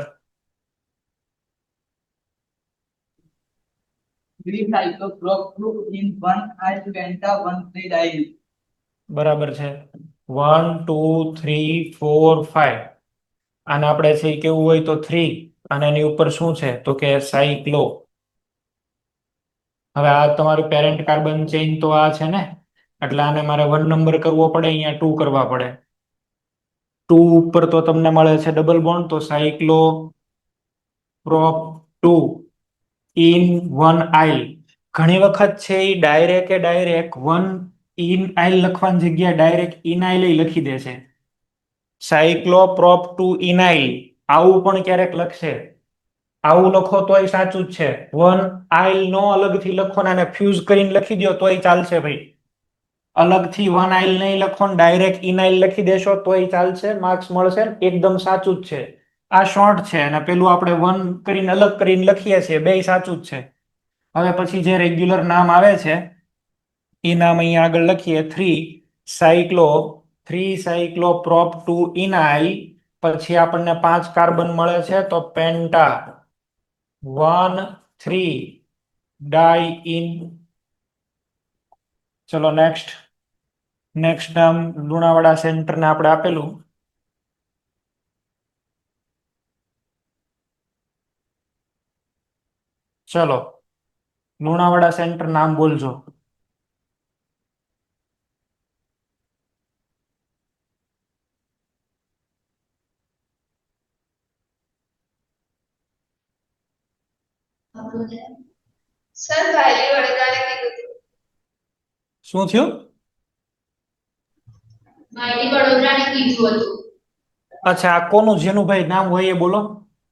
3 cycloprop 2 in 1 ethyl penta 1,3-diol. બરાબર છે. 1 2 3 4 5. આને આપણે છે ઈ કેવું હોય તો 3 અને એની ઉપર શું છે તો કે સાયક્લો. હવે આ તમારું પેરેન્ટ કાર્બન ચેઇન તો આ છે ને, એટલે આને મારે 1 નંબર કરવો પડે, અહીંયા 2 કરવા પડે. 2 ઉપર તો તમને મળે છે ડબલ બોન્ડ, તો સાયક્લો પ્રોપ 2 ઇન 1 આઇલ. ઘણી વખત છે એ ડાયરેક્ટ 1 ઇન આઇલ લખવાની જગ્યાએ ડાયરેક્ટ ઇનાઇલ લખી દે છે. સાયક્લોપ્રોપ 2 ઇનાઇલ આવું પણ ક્યારેક લખશે. આવું લખો તોય સાચું જ છે. 1 આઇલ નો અલગથી લખો ને આને ફ્યુઝ કરીને લખી દો તોય ચાલશે ભાઈ. અલગથી 1 આઇલ નહીં લખો ને ડાયરેક્ટ ઇનાઇલ લખી દેશો તોય ચાલશે, માર્ક્સ મળશે, એકદમ સાચું જ છે. આ શોર્ટ છે અને પેલું આપણે 1 કરીને અલગ કરીને લખીએ છીએ, બે સાચું જ છે. હવે પછી જે રેગ્યુલર નામ આવે છે એ નામ અહીંયા આગળ લખીએ. 3 સાયક્લોપ્રોપ 2 ઇનાઇલ. પછી આપણને 5 કાર્બન મળે છે તો પેન્ટા 1,3 ડાઈ ઇન. ચલો નેક્સ્ટ નામ લુણાવાડા સેન્ટરને આપણે આપેલું. ચલો લુણાવાડા સેન્ટર નામ બોલજો. સર ભાઈલી વડોદરાને કીધું હતું. શું થયું? ભાઈલી વડોદરાને કીધું હતું. અચ્છા, આ કોનું જેનું ભાઈ નામ હોય એ બોલો,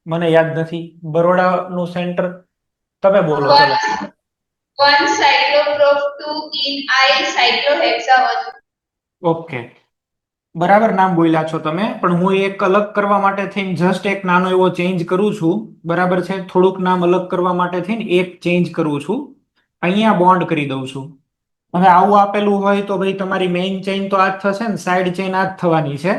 મને યાદ નથી. બરોડાનું સેન્ટર તમે બોલો. ચલો 1 cycloprop 2 in aryl cyclohexane 1. Okay, બરાબર નામ બોલ્યા છો તમે, પણ હું એક અલગ કરવા માટે થઈને જસ્ટ એક નાનો એવો ચેન્જ કરું છું. બરાબર છે, થોડુંક નામ અલગ કરવા માટે થઈને એક ચેન્જ કરું છું. અહીંયા બોન્ડ કરી દઉં છું. હવે આવું આપેલું હોય તો ભાઈ તમારી મેઇન ચેઇન તો આ જ થશે ને, સાઈડ ચેઇન આ જ થવાની છે.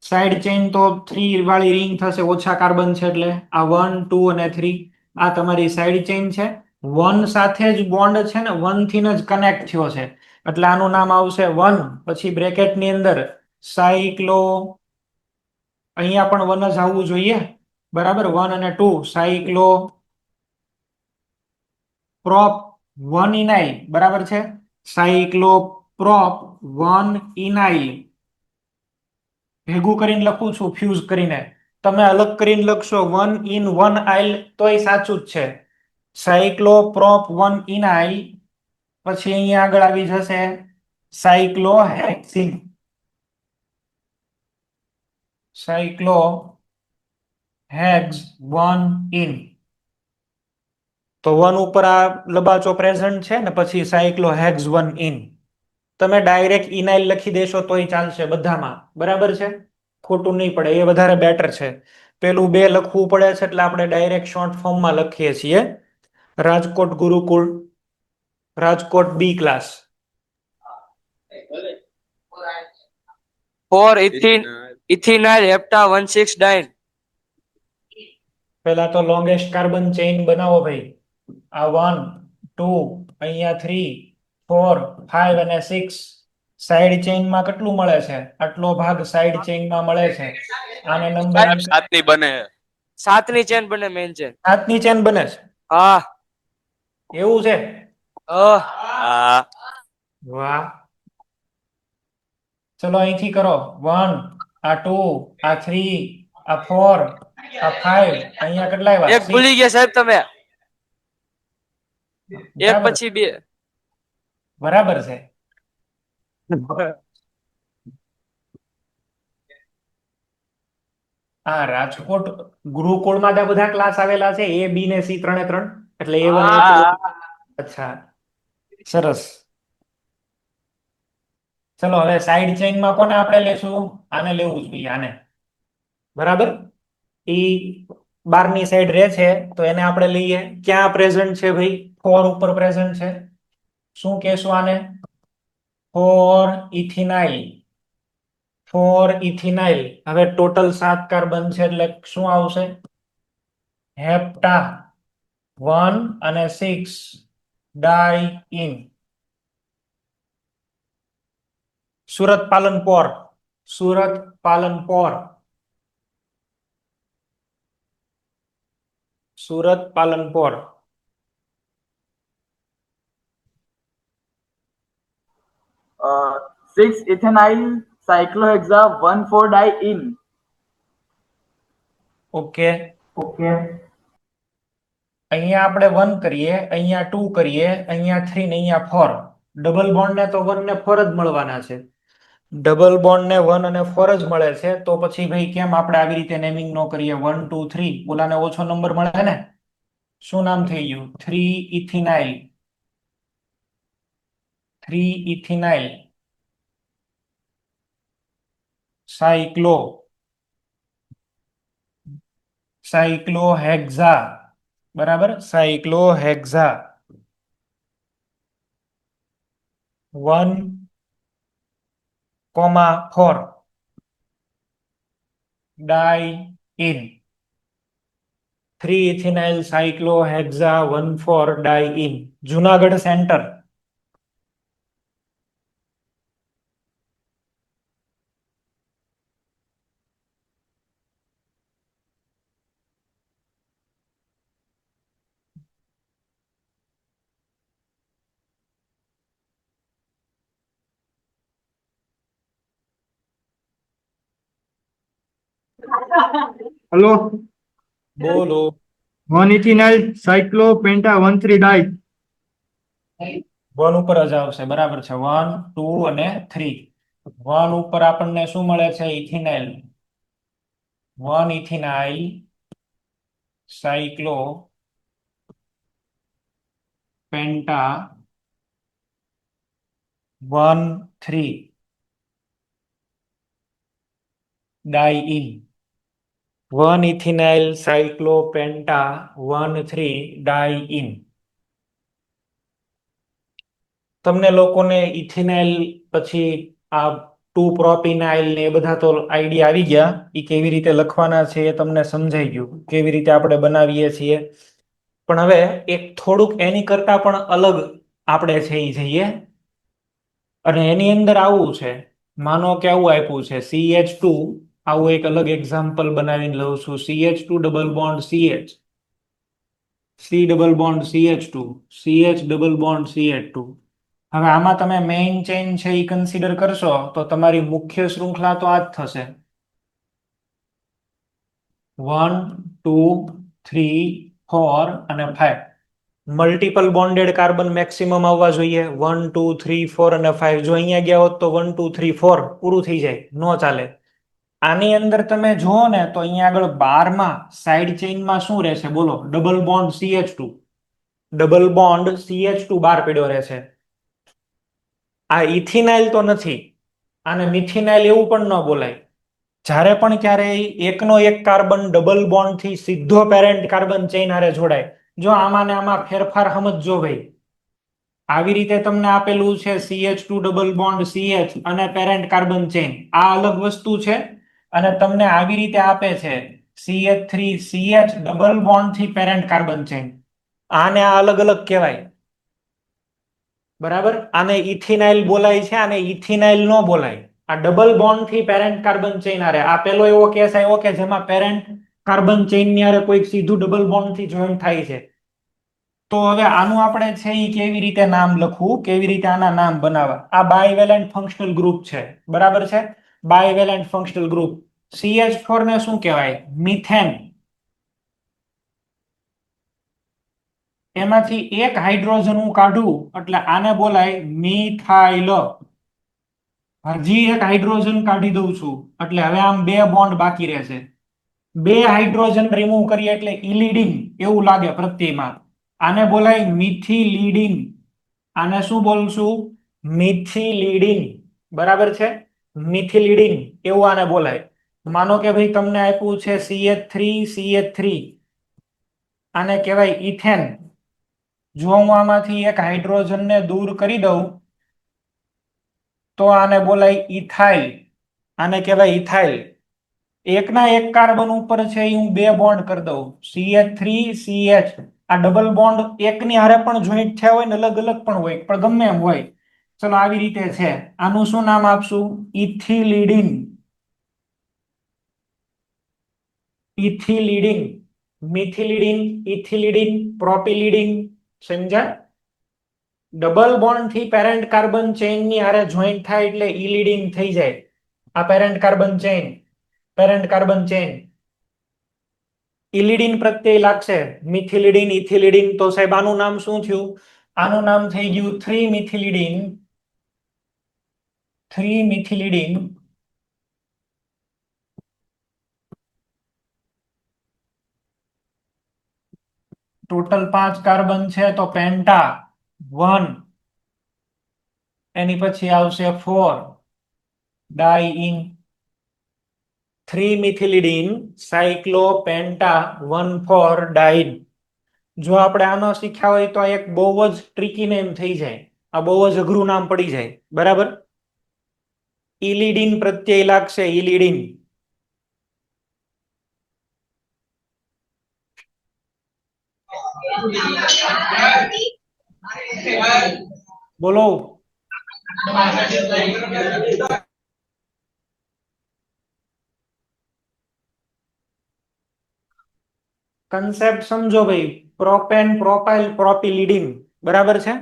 સાઈડ ચેઇન તો 3 વાળી રિંગ થશે, ઓછા કાર્બન છે એટલે આ 1 2 અને 3 આ તમારી સાઈડ ચેઇન છે. 1 સાથે જ બોન્ડ છે ને 1 થી જ કનેક્ટ થયો છે, એટલે આનું નામ આવશે 1. પછી બ્રેકેટની અંદર સાયક્લો, અહીંયા પણ 1 જ આવવું જોઈએ. બરાબર, 1 અને 2 સાયક્લો પ્રોપ 1 ઇનાઇલ. બરાબર છે, સાયક્લોપ્રોપ 1 ઇનાઇલ ભેગું કરીને લખું છું ફ્યુઝ કરીને. તમે અલગ કરીને લખશો 1 ઇન 1 આઇલ તોય સાચું જ છે. સાયક્લોપ્રોપ 1 ઇનાઇલ. પછી અહીંયા આગળ આવી જશે સાયક્લોહેક્સિન. સાયક્લોહેક્સ 1 ઇન. તો 1 ઉપર આ લબાચો પ્રેઝન્ટ છે ને, પછી સાયક્લોહેક્સ 1 ઇન. તમે ડાયરેક્ટ ઇનાઇલ લખી દેશો તોય ચાલશે બધામાં. બરાબર છે, ખોટું નહીં પડે, એ વધારે બેટર છે. પેલું 2 લખવું પડે છે એટલે આપણે ડાયરેક્ટ શોર્ટ ફોર્મમાં લખીએ છીએ. રાજકોટ ગુરુકુળ, રાજકોટ બી ક્લાસ. 4 ethynyl hepta 1,6-diene. પહેલા તો લોંગેસ્ટ કાર્બન ચેઇન બનાવો ભાઈ. આ 1 2 અહીંયા 3 4 5 અને 6 સાઈડ ચેઇનમાં કેટલું મળે છે? આટલો ભાગ સાઈડ ચેઇનમાં મળે છે. આને નંબર 7ની બને. 7ની ચેન બને, મેઇન ચેન. 7ની ચેન બને છે. હા. એવું છે? હા. વાહ, ચલો અહીંથી કરો. 1 આ 2 આ 3 આ 4 આ 5 અહીંયા કેટલા આવ્યા? એક ભૂલી ગયા સાહેબ તમે. એક બરાબર. પછી 2. બરાબર છે. આ રાજકોટ ગુરુકુળમાં ત્યાં બધા ક્લાસ આવેલા છે A B ને C ત્રણે ત્રણ એટલે A1 હા. અચ્છા સરસ ચલો હવે સાઈડ ચેઇનમાં કોને આપણે લેશું આને લેવું જોઈએ આને બરાબર ઈ બારની સાઈડ રહે છે તો એને આપણે લઈએ ક્યાં પ્રેઝન્ટ છે ભાઈ 4 ઉપર પ્રેઝન્ટ છે શું કહેશું આને 4 ઇથિનાઇલ 4 ઇથિનાઇલ હવે ટોટલ 7 કાર્બન છે એટલે શું આવશે હેપ્ટા 1 અને 6 diene Surat Palanpur Surat Palanpur Surat Palanpur 6 ethynyl cyclohexa 1,4-diene. Okay અહીંયા આપણે 1 કરીએ અહીંયા 2 કરીએ અહીંયા 3 ને અહીંયા 4 ડબલ બોન્ડ ને તો 1 ને 4 જ મળવાના છે ડબલ બોન્ડ ને 1 અને 4 જ મળે છે તો પછી ભાઈ કેમ આપણે આવી રીતે નેમિંગ નો કરીએ 1 2 3 ઓલાને ઓછો નંબર મળે ને શું નામ થઈ ગયું 3 ઇથિનાઇલ 3 ઇથિનાઇલ સાયક્લોહેક્ઝા બરાબર સાયક્લોહેક્ઝા 1,4 ડાઇઇન 3 ઇથિનાઇલ સાયક્લોહેક્ઝા 1,4 ડાઇઇન જુનાગઢ સેન્ટર हेलो બોલો 1 ethynyl cyclopenta 1,3-di 1 ઉપર જ આવશે બરાબર છે 1 2 અને 3 1 ઉપર આપણને શું મળે છે ઇથિનાઇલ 1 ઇથિનાઇલ સાયક્લો પેન્ટા 1,3 ડાઇઇન 1 ઇથિનાઇલ સાયક્લોપેન્ટા 1,3 ડાઇઇન તમને લોકોને ઇથિનાઇલ પછી આ 2 પ્રોપિનાઇલ ને એ બધા તો આઈડિયા આવી ગયા એ કેવી રીતે લખવાના છે એ તમને સમજાઈ ગયું કેવી રીતે આપણે બનાવીએ છીએ પણ હવે એક થોડુંક એની કરતા પણ અલગ આપણે છે એ જઈએ અને એની અંદર આવું છે માનો કે આવું આપ્યું છે CH2 આવું એક અલગ એક્ઝામ્પલ બનાવીને લઉં છું CH2 double bond CH C double bond CH2 CH double bond CH2 હવે આમાં તમે મેઇન ચેઇન છે એ કન્સિડર કરશો તો તમારી મુખ્ય શૃંખલા તો આ જ થશે 1 2 3 4 અને 5 મલ્ટિપલ બોન્ડેડ કાર્બન મેક્સિમમ આવવા જોઈએ 1 2 3 4 અને 5 જો અહીંયા ગયા હોત તો 1 2 3 4 પૂરું થઈ જાય નો ચાલે આની અંદર તમે જુઓ ને તો અહીંયા આગળ 12 માં સાઈડ ચેઇનમાં શું રહેશે બોલો double bond CH2 double bond CH2 બાર પડ્યો રહેશે આ ઇથિનાઇલ તો નથી આને મિથિનાઇલ એવું પણ ન બોલાય જ્યારે પણ ક્યારેય એકનો એક કાર્બન ડબલ બોન્ડ થી સીધો પેરેન્ટ કાર્બન ચેઇન હારે જોડાય જો આમાં ને આમાં ફેરફાર સમજજો ભાઈ આવી રીતે તમને આપેલું છે CH2 ડબલ બોન્ડ CH અને પેરેન્ટ કાર્બન ચેઇન આ અલગ વસ્તુ છે અને તમને આવી રીતે આપે છે CH3CH ડબલ બોન્ડ થી પેરેન્ટ કાર્બન ચેઇન આને આ અલગ અલગ કહેવાય બરાબર આને ઇથિનાઇલ બોલાય છે આને ઇથિનાઇલ નો બોલાય આ ડબલ બોન્ડ થી પેરેન્ટ કાર્બન ચેઇન આરે આ પેલો એવો કેસ આવ્યો કે જેમાં પેરેન્ટ કાર્બન ચેઇન ની આરે કોઈ સીધું ડબલ બોન્ડ થી જોઈન થાય છે તો હવે આનું આપણે છે એ કેવી રીતે નામ લખવું કેવી રીતે આના નામ બનાવવા આ બાયવેલેન્ટ ફંક્શનલ ગ્રુપ છે બરાબર છે બાયવેલેન્ટ ફંક્શનલ ગ્રુપ CH4 ને શું કહેવાય મિથેન એમાંથી એક હાઇડ્રોજન હું કાઢું એટલે આને બોલાય મિથાઇલ હજી એક હાઇડ્રોજન કાઢી દઉં છું એટલે હવે આમ 2 બોન્ડ બાકી રહેશે બે હાઇડ્રોજન રિમૂવ કરીએ એટલે ઇલિડિન એવું લાગે પ્રત્યયમાં. આને બોલાય મિથિલિડિન. આને શું બોલશું? મિથિલિડિન. બરાબર છે? મિથિલિડિન એવું આને બોલાય. માનો કે ભાઈ તમને આપ્યું છે CH3 આને કહેવાય ઇથેન. જો હું આમાંથી એક હાઇડ્રોજનને દૂર કરી દઉં તો આને બોલાય ઇથાઇલ. આને કહેવાય ઇથાઇલ. એકના એક કાર્બન ઉપર છે એ હું બે બોન્ડ કરી દઉં CH3CH. આ ડબલ બોન્ડ એકની હારે પણ જોઈન્ટ થયા હોય ને અલગ અલગ પણ હોય પણ ગમે એમ હોય. ચલો આવી રીતે છે. આનું શું નામ આપશું? ઇથિલિડિન. ઇથિલિડિન, મિથિલિડિન, ઇથિલિડિન, પ્રોપિલિડિન. સમજ્યા? ડબલ બોન્ડ થી પેરેન્ટ કાર્બન ચેઇન ની હારે જોઈન્ટ થાય એટલે ઇલિડિન થઈ જાય. આ parent carbon chain, parent carbon chain. Ylidene પ્રત્યય લાગશે મિથિલિડિન, ઇથિલિડિન. તો સાહેબ આનું નામ શું થયું? આનું નામ થઈ ગયું 3-મિથિલિડિન. 3-મિથિલિડિન. ટોટલ 5 કાર્બન છે તો પેન્ટા 1. એની પછી આવશે 4 ડાઇઇન. 3-મિથિલિડિન સાયક્લોપેન્ટા 1,4 ડાઇન. જો આપણે આનો શીખ્યા હોય તો એક બહુ જ ટ્રિકી નેમ થઈ જાય. આ બહુ જ અઘરું નામ પડી જાય. બરાબર? ઇલિડિન પ્રત્યય લાગશે ઇલિડિન. બોલો. કન્સેપ્ટ સમજો ભાઈ. Propane, propyl, propylidene. બરાબર છે?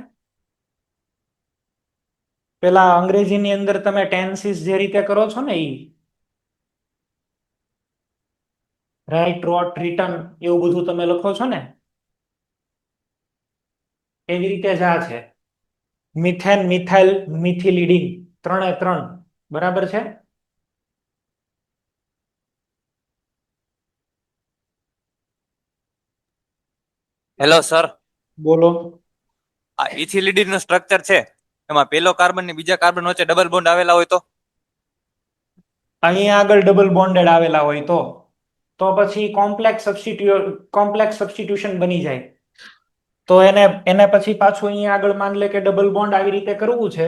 પેલા અંગ્રેજીની અંદર તમે ટેન્સીસ જે રીતે કરો છો ને ઈ રાઇટ, રોટ, રિટર્ન એવું બધું તમે લખો છો ને એવી રીતે જ આ છે. મિથેન, મિથાઇલ, મિથિલિડિન 3 બરાબર છે? હેલો સર, બોલો. આ ઇથિલિડિન નું સ્ટ્રક્ચર છે એમાં પેલો કાર્બન ને બીજા કાર્બન વચ્ચે ડબલ બોન્ડ આવેલા હોય તો અહીંયા આગળ ડબલ બોન્ડેડ આવેલા હોય તો પછી કોમ્પ્લેક્સ સબસ્ટિટ્યુશન બની જાય. તો એને પછી પાછું અહીંયા આગળ માન લે કે ડબલ બોન્ડ આવી રીતે કરવું છે.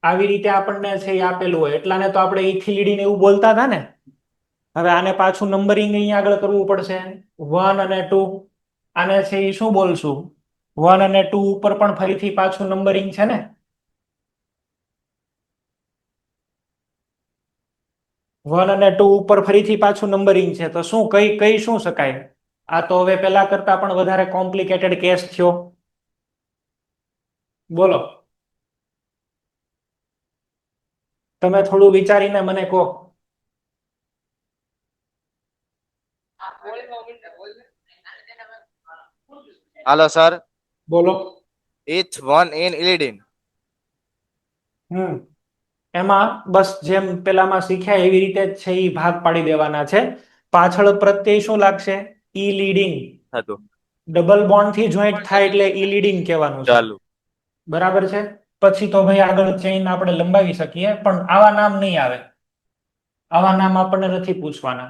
આવી રીતે આપણને છે એ આપેલું હોય એટલાને તો આપણે ઇથિલિડિન એવું બોલતા હતા ને. હવે આને પાછું નંબરિંગ અહીંયા આગળ કરવું પડશે 1 અને 2. આને છે એ શું બોલશું? 1 અને 2 ઉપર પણ ફરીથી પાછું નંબરિંગ છે ને. 1 અને 2 ઉપર ફરીથી પાછું નંબરિંગ છે તો શું કઈ શું શકાય? આ તો હવે પેલા કરતા પણ વધારે કોમ્પ્લિકેટેડ કેસ થયો. બોલો. તમે થોડું વિચારીને મને કહો. હાલો સર, બોલો. H1N ઇલિડિન. એમાં બસ જેમ પેલામાં શીખ્યા એવી રીતે જ છે એ ભાગ પાડી દેવાના છે. પાછળ પ્રત્યય શું લાગશે? ઇલિડિન. હતું ડબલ બોન્ડ થી જોઈન્ટ થાય એટલે ઇલિડિન કહેવાનું છે. ચાલુ. બરાબર છે? પછી તો ભાઈ આગળ ચેઇન આપણે લંબાવી શકીએ પણ આવા નામ નહીં આવે. આવા નામ આપણને નથી પૂછવાના.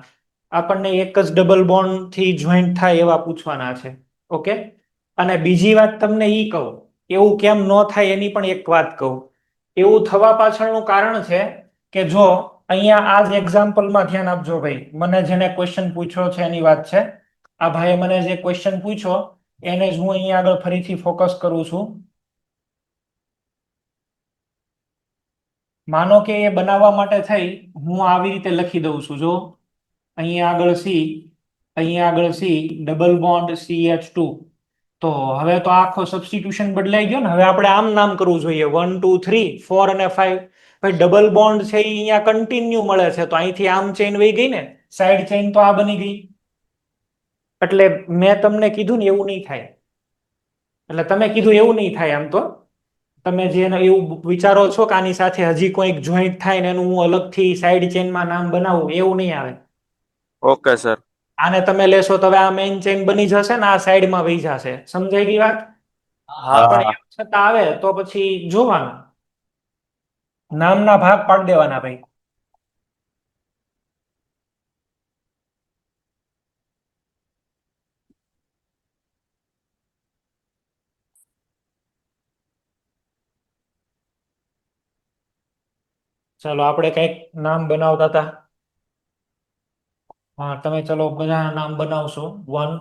આપણને એક જ ડબલ બોન્ડ થી જોઈન્ટ થાય એવા પૂછવાના છે. ઓકે? અને બીજી વાત તમને ઈ કહું, એવું કેમ ન થાય એની પણ એક વાત કહું. એવું થવા પાછળનું કારણ છે કે જો અહીંયા આ જ એક્ઝામ્પલમાં ધ્યાન આપજો ભાઈ. મને જેને ક્વેશ્ચન પૂછ્યો છે એની વાત છે. આ ભાઈએ મને જે ક્વેશ્ચન પૂછ્યો એને જ હું અહીંયા આગળ ફરીથી ફોકસ કરું છું. માનો કે એ બનાવવા માટે થઈ હું આવી રીતે લખી દઉં છું. જો અહીંયા આગળ C ડબલ બોન્ડ CH2. તો હવે તો આખો સબસ્ટિટ્યુશન બદલાઈ ગયો ને. હવે આપણે આમ નામ કરવું જોઈએ 1 2 3 4 અને 5. ભાઈ ડબલ બોન્ડ છે એ અહીંયા કન્ટિન્યુ મળે છે તો અહીંથી આમ ચેઇન વહી ગઈ ને. સાઈડ ચેઇન તો આ બની ગઈ. એટલે મેં તમને કીધું ને એવું નહીં થાય. એટલે તમે કીધું એવું નહીં થાય આમ તો. તમે જે એવું વિચારો છો કે આની સાથે હજી કોઈક જોઈન્ટ થાય ને એનું હું અલગથી સાઈડ ચેનમાં નામ બનાવું, એવું નહીં આવે. Okay sir. આને તમે લેશો તો હવે આ મેઇન ચેન બની જશે ને આ સાઈડમાં વહી જશે. સમજાઈ ગઈ વાત? હા. પણ એમ છતાં આવે તો પછી જોવાનું, નામના ભાગ પાડી દેવાના ભાઈ. ચાલો આપણે કઈક નામ બનાવતા હતા. હા, તમે ચલો બધા નામ બનાવશો. 1,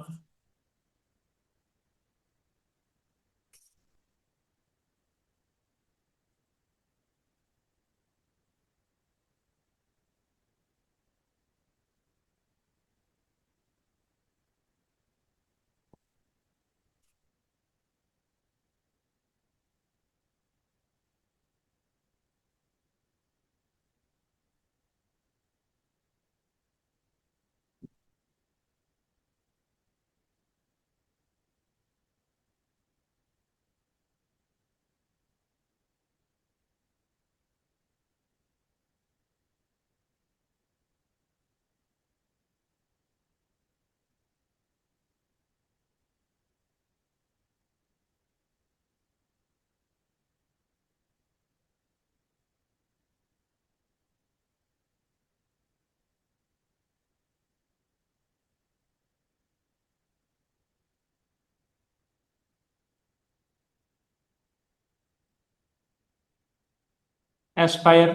એસ્પાયર,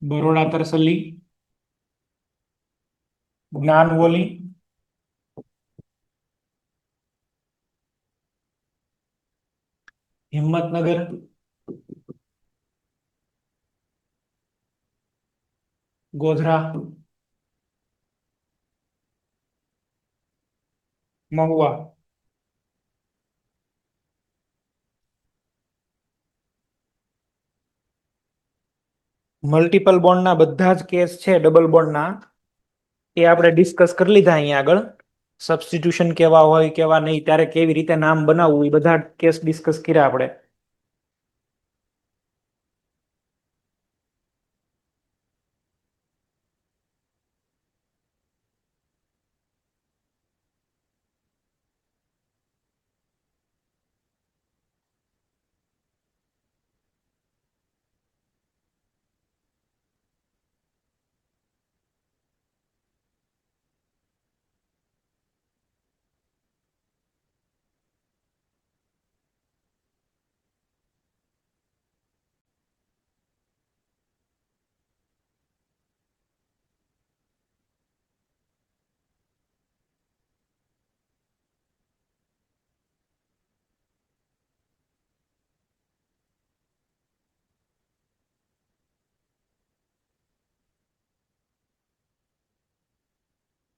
બરોડા તરસલી, જ્ઞાનવોલી, હિંમતનગર, ગોધરા, મહુવા, મલ્ટિપલ બોન્ડના બધા જ કેસ છે ડબલ બોન્ડના, એ આપણે ડિસ્કસ કરી લીધા અહીંયા આગળ. સબસ્ટિટ્યુશન કેવા હોય કેવા નહીં, ત્યારે કેવી રીતે નામ બનાવવું, એ બધા કેસ ડિસ્કસ કર્યા આપણે.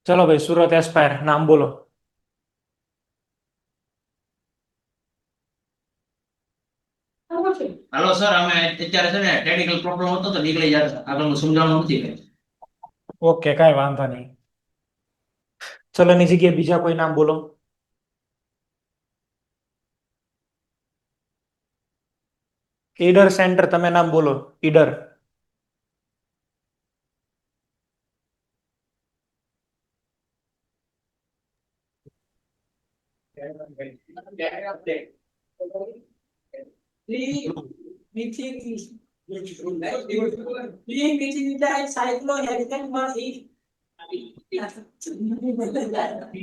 ચલો ભાઈ, સુરત એસ્પાયર નામ બોલો. હાલો સર, અમે અત્યારે છે ને ટેકનિકલ પ્રોબ્લેમ હતો તો નીકળી જતા, આગળનું સમજાવવાનું નથી કઈ. ઓકે, કાંઈ વાંધો નહીં. ચલો એની જગ્યાએ બીજા કોઈ નામ બોલો. ઈડર સેન્ટર, તમે નામ બોલો. Idar,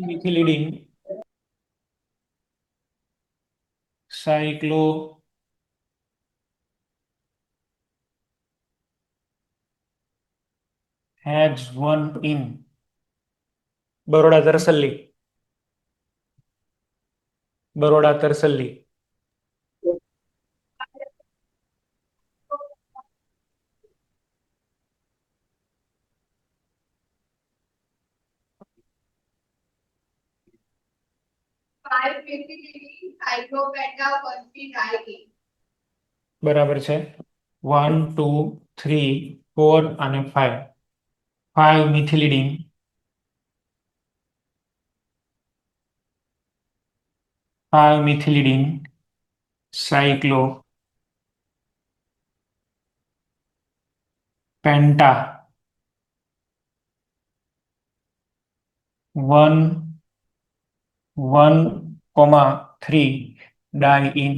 મિથિલિડીન, સાયક્લો has one in, Baroda તરસલી, Baroda તરસલી, Five methylene cyclopentadiene. બરાબર છે. 1, 2, 3, 4 અને 5. 5 મિથિલિડીન, 5-methylidene cyclo penta 1,1,3 diene.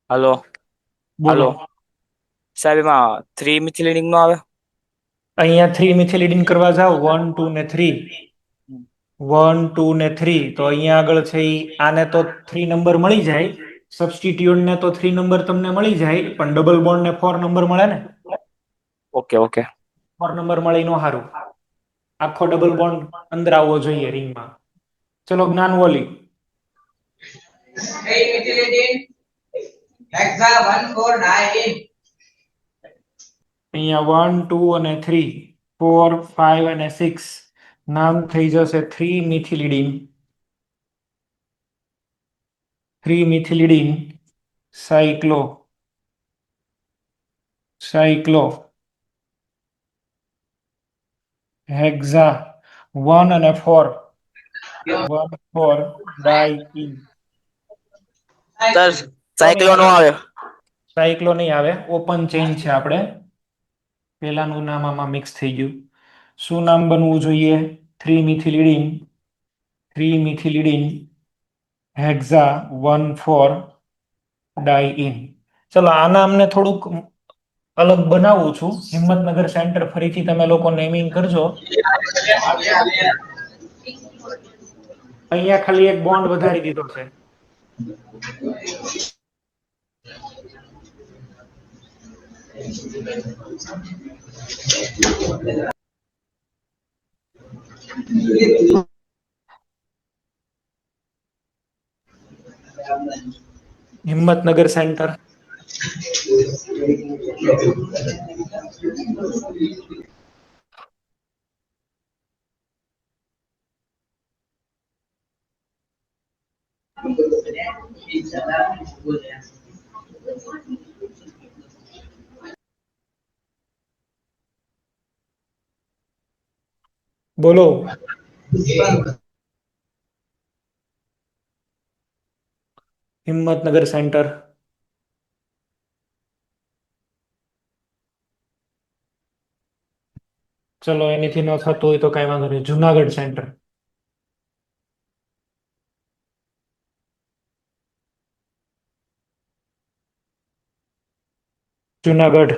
Hello બોલો. હલો સાહેબ એમાં 3 મિથિલિડિંગ નો આવે અહીંયા 3-methylidene કરવા જાવ 1, 2 ને 3, 1, 2 ને 3, તો અહીંયા આગળ છે ઈ આને તો 3 નંબર મળી જાય, સબસ્ટિટ્યુટ ને તો 3 નંબર તમને મળી જાય, પણ ડબલ બોન્ડ ને 4 નંબર મળે ને. ઓકે ઓકે 4 નંબર મળી નો હારું, આખો ડબલ બોન્ડ અંદર આવવો જોઈએ રિંગમાં. ચલો જ્ઞાનવલી. 3-methylidene hexa 1,4-diene. અહીંયા 1, 2 અને 3, 4, 5 અને 6 નામ થઈ જશે 3-methylidene. 3-methylidene cyclo hexa 1 અને 4, 1,4 diene. સર સાયક્લો નો આવે સાયક્લો નહીં આવે, ઓપન ચેઇન છે. આપણે પેલાનું નામ આમાં મિક્સ થઈ ગયું. શું નામ બનવું જોઈએ? 3-methylidene hexa 1,4 diene. ચલો આના અમને થોડુંક અલગ બનાવું છું. હિંમતનગર સેન્ટર ફરીથી તમે લોકો નેમિંગ કરજો. અહીંયા ખાલી એક બોન્ડ વધારી દીધો છે. હિંમતનગર સેન્ટર. બોલો. હિંમતનગર સેન્ટર. ચલો એનીથી ન થતું હોય તો કઈ વાંધો નહીં. Junagadh centre. Junagadh.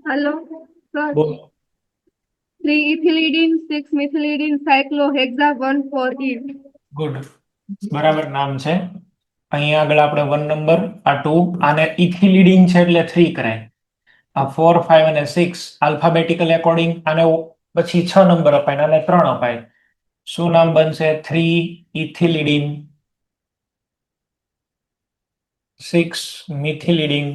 Hello, sir. બોલો. 3-ethylidene, 6-methylidene, cyclohexa 1,4-ene. Good, બરાબર નામ છે. અહીંયા આગળ આપણે 1 નંબર, આ 2, આને ઇથિલિડીન છે એટલે 3 કરાય. આ 4, 5 અને 6 આલ્ફાબેટિકલ એકોર્ડિંગ આને પછી 6 નંબર અપાય, આને 3 અપાય. શું નામ બનશે? 3-ethylidene 6-methylidene.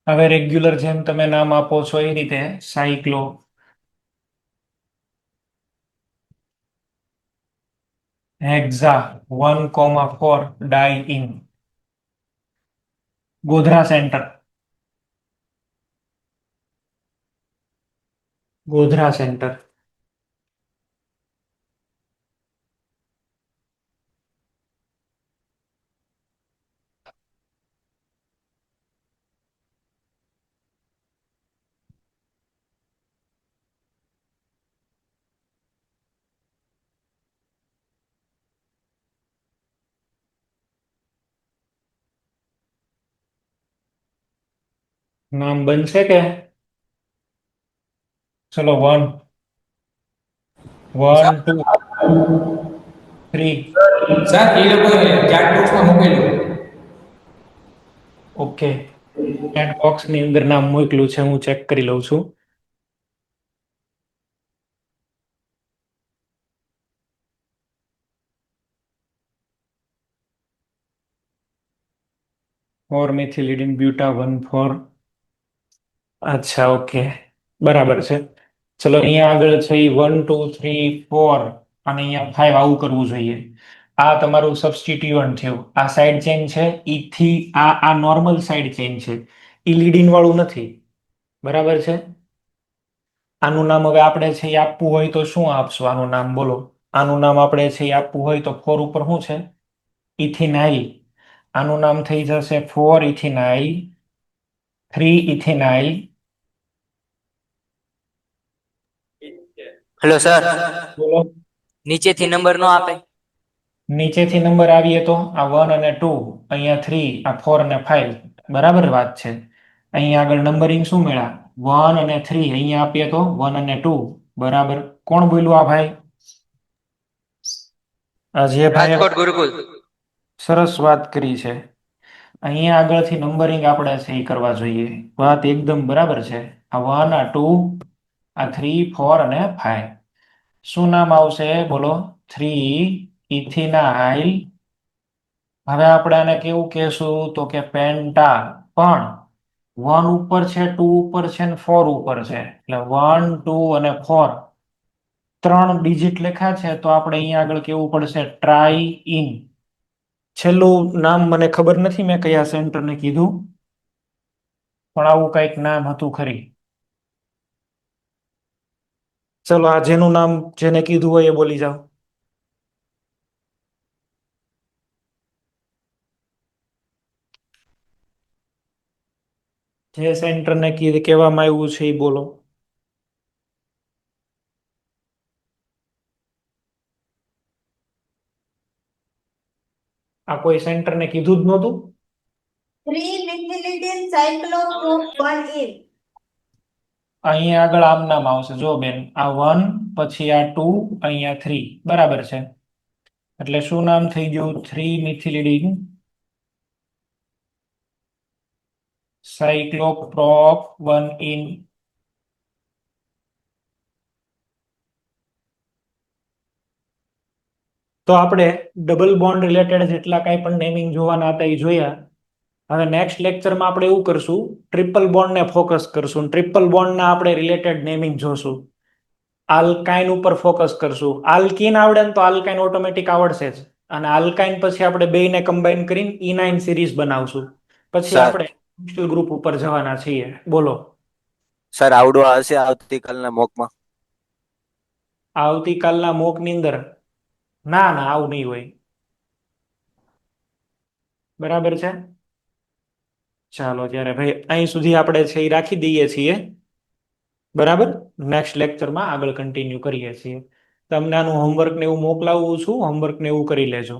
હવે રેગ્યુલર જેમ તમે નામ આપો છો એ રીતે સાયક્લો hexa 1,4 diene. Godhra centre. Godhra centre. નામ બનશે કે? ચલો 1, 1, 2, 3. સર એ લોકોએ ચેટ બોક્સમાં મૂકેલું. ઓકે, ચેટ બોક્સ ની અંદર નામ મોકલ્યું છે, હું ચેક કરી લઉં છું. Four methylidene buta 1,4. અચ્છા, ઓકે, બરાબર છે. ચલો અહીંયા આગળ છે 1, 2, 3, 4 અને અહીંયા 5 આવું કરવું જોઈએ. આ તમારું સબસ્ટિટ્યુઅન્ટ થયું. આ સાઈડ ચેન છે ઈ થી આ નોર્મલ સાઈડ ચેન છે. ઈ લીડિંગ વાળું નથી. બરાબર છે. આનું નામ હવે આપણે છે એ આપવું હોય તો શું આપશું? આનું નામ બોલો. આનું નામ આપણે છે એ આપવું હોય તો 4 ઉપર શું છે? ઇથિનાઇલ. આનું નામ થઈ જશે 4 ઇથિનાઇલ, 3 ઇથિનાઇલ. હેલો સર, બોલો. નીચેથી નંબર નો આપે? નીચેથી નંબર આવીએ તો આ 1 અને 2, અહીંયા 3, આ 4 અને 5. બરાબર વાત છે. અહીંયા આગળ નંબરિંગ શું મળ્યા? 1 અને 3. અહીંયા આપીએ તો 1 અને 2. બરાબર. કોણ બોલ્યું આ ભાઈ? આ જે ભાઈ રાજકોટ ગુરુકુલ. સરસ વાત કરી છે. અહીંયા આગળથી નંબરિંગ આપણે છે એ કરવા જોઈએ. વાત એકદમ બરાબર છે. આ 1, આ 2, આ 3, 4 અને 5. શું નામ આવશે બોલો? 3 ઇથિનાઇલ. હવે આપણે આને કેવું કહેશું? તો કે પેન્ટા. પણ 1 ઉપર છે, 2 ઉપર છે ને 4 ઉપર છે. એટલે 1, 2 અને 4 3 ડિજિટ લખ્યા છે તો આપણે અહીંયા આગળ કેવું પડશે? Try in. છેલ્લું નામ મને ખબર નથી મેં કયા સેન્ટરને કીધું, પણ આવું કંઈક નામ હતું ખરી. ચલો, આ જેનું નામ જેને કીધું હોય એ બોલી જાઓ. જે સેન્ટરને કહેવામાં આવ્યું છે એ બોલો. આ કોઈ સેન્ટરને કીધું જ નહોતું? 3-methylidine cyclopropane. અહીંયા આગળ આમ નામ આવશે. જો બેન, આ 1, પછી આ 2, અહીંયા 3. બરાબર છે. એટલે શું નામ થઈ ગયું? 3-મિથિલિડિન સાયક્લોપ્રોપ-1-ઇન. તો આપણે ડબલ બોન્ડ રિલેટેડ જેટલા કાંઈ પણ નેમિંગ જોવાના હતા એ જોયા. હવે નેક્સ્ટ લેક્ચરમાં આપણે એવું કરશું, ટ્રિપલ બોન્ડને ફોકસ કરશું. ટ્રિપલ બોન્ડના આપણે રિલેટેડ નેમિંગ જોશું. આલ્કાઇન ઉપર ફોકસ કરશું. આલ્કીન આવડે ને તો આલ્કાઇન ઓટોમેટિક આવડશે જ. અને આલ્કાઇન પછી આપણે બેયને કમ્બાઈન કરીને E9 સિરીઝ બનાવશું. પછી સર. આપણે ગ્રુપ ઉપર જવાના છીએ. બોલો. સર આવડવા હશે આવતીકાલના મોકમાં? આવતીકાલના મોકની અંદર ના આવું નહીં હોય. બરાબર છે. ચાલો ત્યારે ભાઈ અહીં સુધી આપણે છે એ રાખી દઈએ છીએ. બરાબર. નેક્સ્ટ લેક્ચરમાં આગળ કન્ટિન્યુ કરીએ છીએ. તમને આનું હોમવર્ક ને એવું મોકલાવું છું. હોમવર્ક ને એવું કરી લેજો.